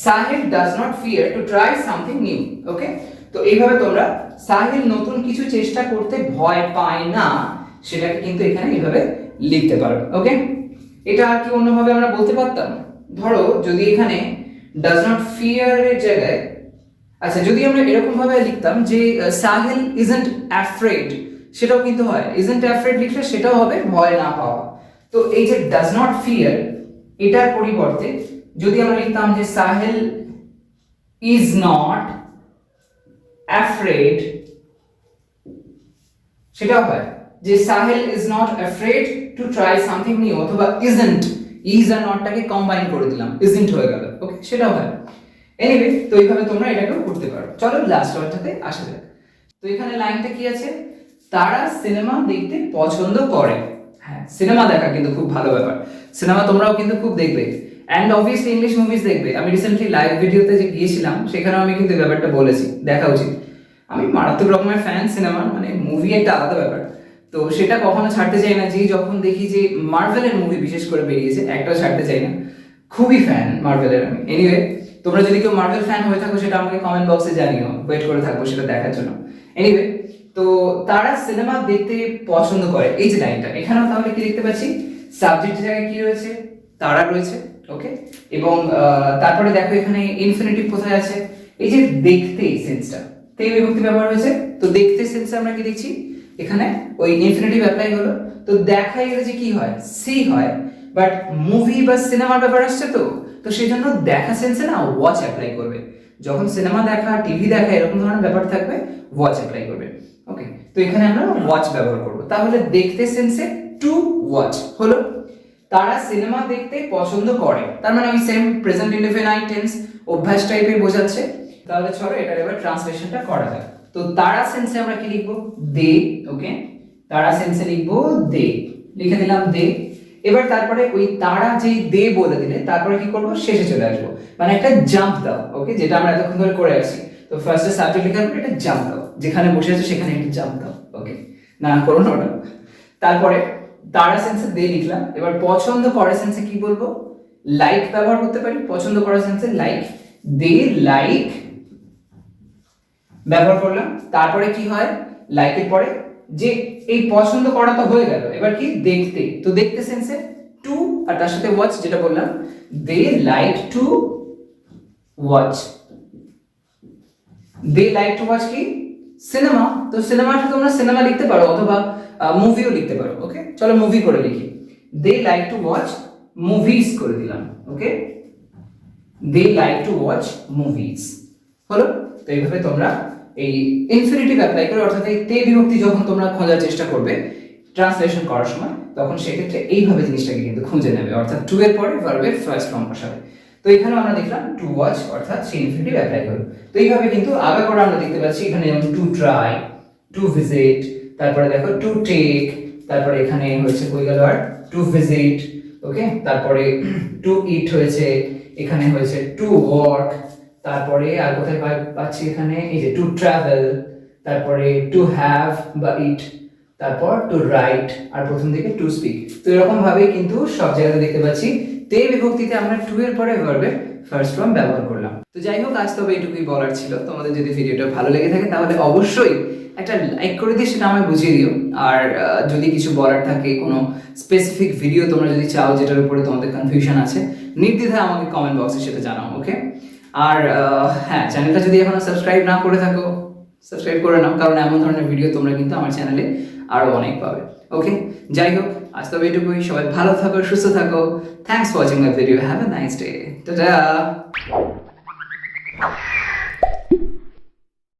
[SPEAKER 1] Sahil does not fear to try something new. Okay? তো এইভাবে তোমরা সাহিল নতুন কিছু চেষ্টা করতে ভয় পায় না সেটাকে কিন্তু এখানে এইভাবে লিখতে পারো। ওকে, এটা আর কি অন্যভাবে আমরা বলতে পারতাম? ধরো যদি এখানে does not fear এর জায়গায়, আচ্ছা যদি আমরা এরকম ভাবে লিখতাম যে সাহিল isn't afraid, সেটাও কিন্তু হয়। isn't afraid লিখলে সেটাও হবে ভয় না পাওয়া। তো এই যে does not fear এটার পরিবর্তে যদি আমরা লিখতাম যে সাহিল is not afraid, সেটাও হয় যে Sahil is not afraid to try something new, অথবা isn't, is আর নটটাকে কম্বাইন করে দিলাম, isn't হয়ে গেল। ওকে, সেটাও হয়। এনিওয়ে, তো এইভাবে তোমরা এটাকেও করতে পারো। চলো লাস্ট ওয়ার্ডটাতে আসা যাক। তো এখানে লাইনটা কি আছে? তারা সিনেমা দেখতে পছন্দ করে। হ্যাঁ, সিনেমা দেখা কিন্তু খুব ভালো ব্যাপার। সিনেমা তোমরাও কিন্তু খুব দেখবে, অ্যান্ড অবভিয়াসলি ইংলিশ মুভিজ দেখবে। আমি রিসেন্টলি লাইভ ভিডিওতে যে গিয়েছিলাম সেখানেও আমি কিন্তু ব্যাপারটা বলেছি, দেখা উচিত। আমি মারাত্মক রকমের ফ্যান সিনেমার, মানে মুভি একটা আলাদা ব্যাপার। তো সেটা কখনো ছাড়তে চাই না। যে যখন দেখি যে মার্ভেলের মুভি বিশেষ করে বেরিয়েছে, একটাও ছাড়তে চাই না। খুবই ফ্যান মার্ভেলের আমি। এনিওয়ে, তোমরা যদি কেউ মার্ভেল ফ্যান হয়ে থাকো সেটা আমাকে কমেন্ট বক্সে জানিও, ওয়েট করে থাকবো সেটা দেখার জন্য। এনিওয়ে, তো তারা সিনেমা দেখতে পছন্দ করে, এই যে লাইনটা, এখানেও তাহলে কি দেখতে পাচ্ছি? সাবজেক্টের জায়গায় কি রয়েছে? তারা রয়েছে। ওকে, এবং তারপরে দেখো এখানে ইনফিনিটিভ কোথায় আছে? এই যে দেখতে সেন্সটা, তে বিভক্তি ব্যবহার হয়েছে। তো দেখতে সেন্সে আমরা কি দেখছি? এখানে ওই ইনফিনিটিভ অ্যাপ্লাই হলো। তো দেখা ইংরেজি কি হয়? সি হয়, বাট মুভি বা সিনেমার ব্যাপার আসছে তো তো সেই জন্য দেখা সেন্সে না ওয়াচ অ্যাপ্লাই করবে। যখন সিনেমা দেখা, টিভি দেখা এরকম ধরনের ব্যাপার থাকবে, ওয়াচ অ্যাপ্লাই করবে। ওকে, তো এখানে আমরা ওয়াচ ব্যবহার করব। তাহলে দেখতে সেন্সে টু ওয়াচ হলো। তারা সিনেমা দেখতে পছন্দ করে, তার মানে আমি সেম প্রেজেন্ট ইনডেফিনাইট টেন্স অভ্যাস টাইপের বোঝাচ্ছে। তাহলে চলো এটার এবার ট্রান্সলেশনটা করা যাক। তো তারা সেন্সে আমরা কি লিখবো? দে। ওকে, তারা সেন্সে লিখবো দে, লিখে দিলাম দে। এবার তারপরে ওই তারা যেই দে বলে দিলে তারপরে কি করব? শেষে চলে আসবো, মানে একটা জাম্প দাও। ওকে, যেটা আমরা এতক্ষণ ধরে করে আসছি। তো ফার্স্টে সাবজেক্ট লেখার পরে একটা জাম্প দাও, যেখানে বসে আছো সেখানে একটা জাম্প দাও। ওকে, না করো না ওটা। তারপরে তারা সেন্সে দে লিখলাম। এবার পছন্দ করে সেন্সে কি বলবো? লাইক ব্যবহার করতে পারি। পছন্দ করার সেন্সে লাইক, দে লাইক ব্যবহার করলাম। তারপরে কি হয়? লাইকের পরে যে এই পছন্দ করা তো হয়ে গেল, এবার কি? দেখতে। তো দেখতে সেন্সে টু আর তার সাথে ওয়াচ, যেটা বললাম, they like to watch. They like to watch কি? সিনেমা। তো সিনেমাটা তোমরা সিনেমা লিখতে পারো অথবা মুভিও লিখতে পারো। ওকে, চলো মুভি করে লিখি। দে লাইক টু ওয়াচ মুভিজ করে দিলাম। ওকে, দে লাইক টু ওয়াচ মুভিজ হলো। তো এইভাবে তোমরা এই ইনফিনিটিভ অ্যাপ্লাই করে, অর্থাৎ এই তে বিভক্তি যখন তোমরা খোঁজার চেষ্টা করবে ট্রান্সলেশন করার সময়, তখন সেক্ষেত্রে এইভাবে জিনিসটাকে কিন্তু খুঁজে নেবে, অর্থাৎ টু এর পরে ভার্বের ফার্স্ট ফর্ম বসাবে। তো এখানে আমরা দেখলাম টু ওয়াচ, অর্থাৎ সেই ইনফিনিটিভ অ্যাপ্লাই হলো। তো এইভাবে কিন্তু আগে করে আমরা দেখতে পাচ্ছি এখানে যেমন টু ট্রাই, টু ভিজিট, তারপরে দেখো টু টেক, তারপরে এখানে হয়েছে কই গেল আর টু ভিজিট। ওকে, তারপরে টু ইট হয়েছে, এখানে হয়েছে টু ওয়ার্ক, তারপরে আর কোথায় পাচ্ছি? এখানে এই যে টু ট্রাভেল, তারপরে টু হ্যাভ বা ইট, তারপর টু রাইট, আর প্রথম দিকে টু স্পিক। তো এরকম ভাবে কিন্তু সব জায়গাতে দেখতে পাচ্ছি তে বিভক্তিতে আমরা টু এর পরে ভার্বের ফার্স্ট ফর্ম ব্যবহার করলাম। তো যাই হোক, আজ তবে এইটুকুই বলার ছিল। তোমাদের যদি ভিডিওটা ভালো লেগে থাকে তাহলে অবশ্যই একটা লাইক করে দিয়ে সেটা আমায় বুঝিয়ে দিও। আর যদি কিছু বলার থাকে, কোনো স্পেসিফিক ভিডিও তোমরা যদি চাও যেটার উপরে তোমাদের কনফিউশন আছে, নির্দ্বিধায় আমাকে কমেন্ট বক্সে সেটা জানাও। ওকে, আর হ্যাঁ, চ্যানেলটা যদি এখনো সাবস্ক্রাইব না করে থাকো, সাবস্ক্রাইব করে নাও, কারণ এমন ধরনের ভিডিও তোমরা কিন্তু আমার চ্যানেলে আরও অনেক পাবে। ওকে, যাই হোক, আজ তবে এটুকুই। সবাই ভালো থাকো, সুস্থ থাকো। Thanks for watching my video. Have a nice day. Tata.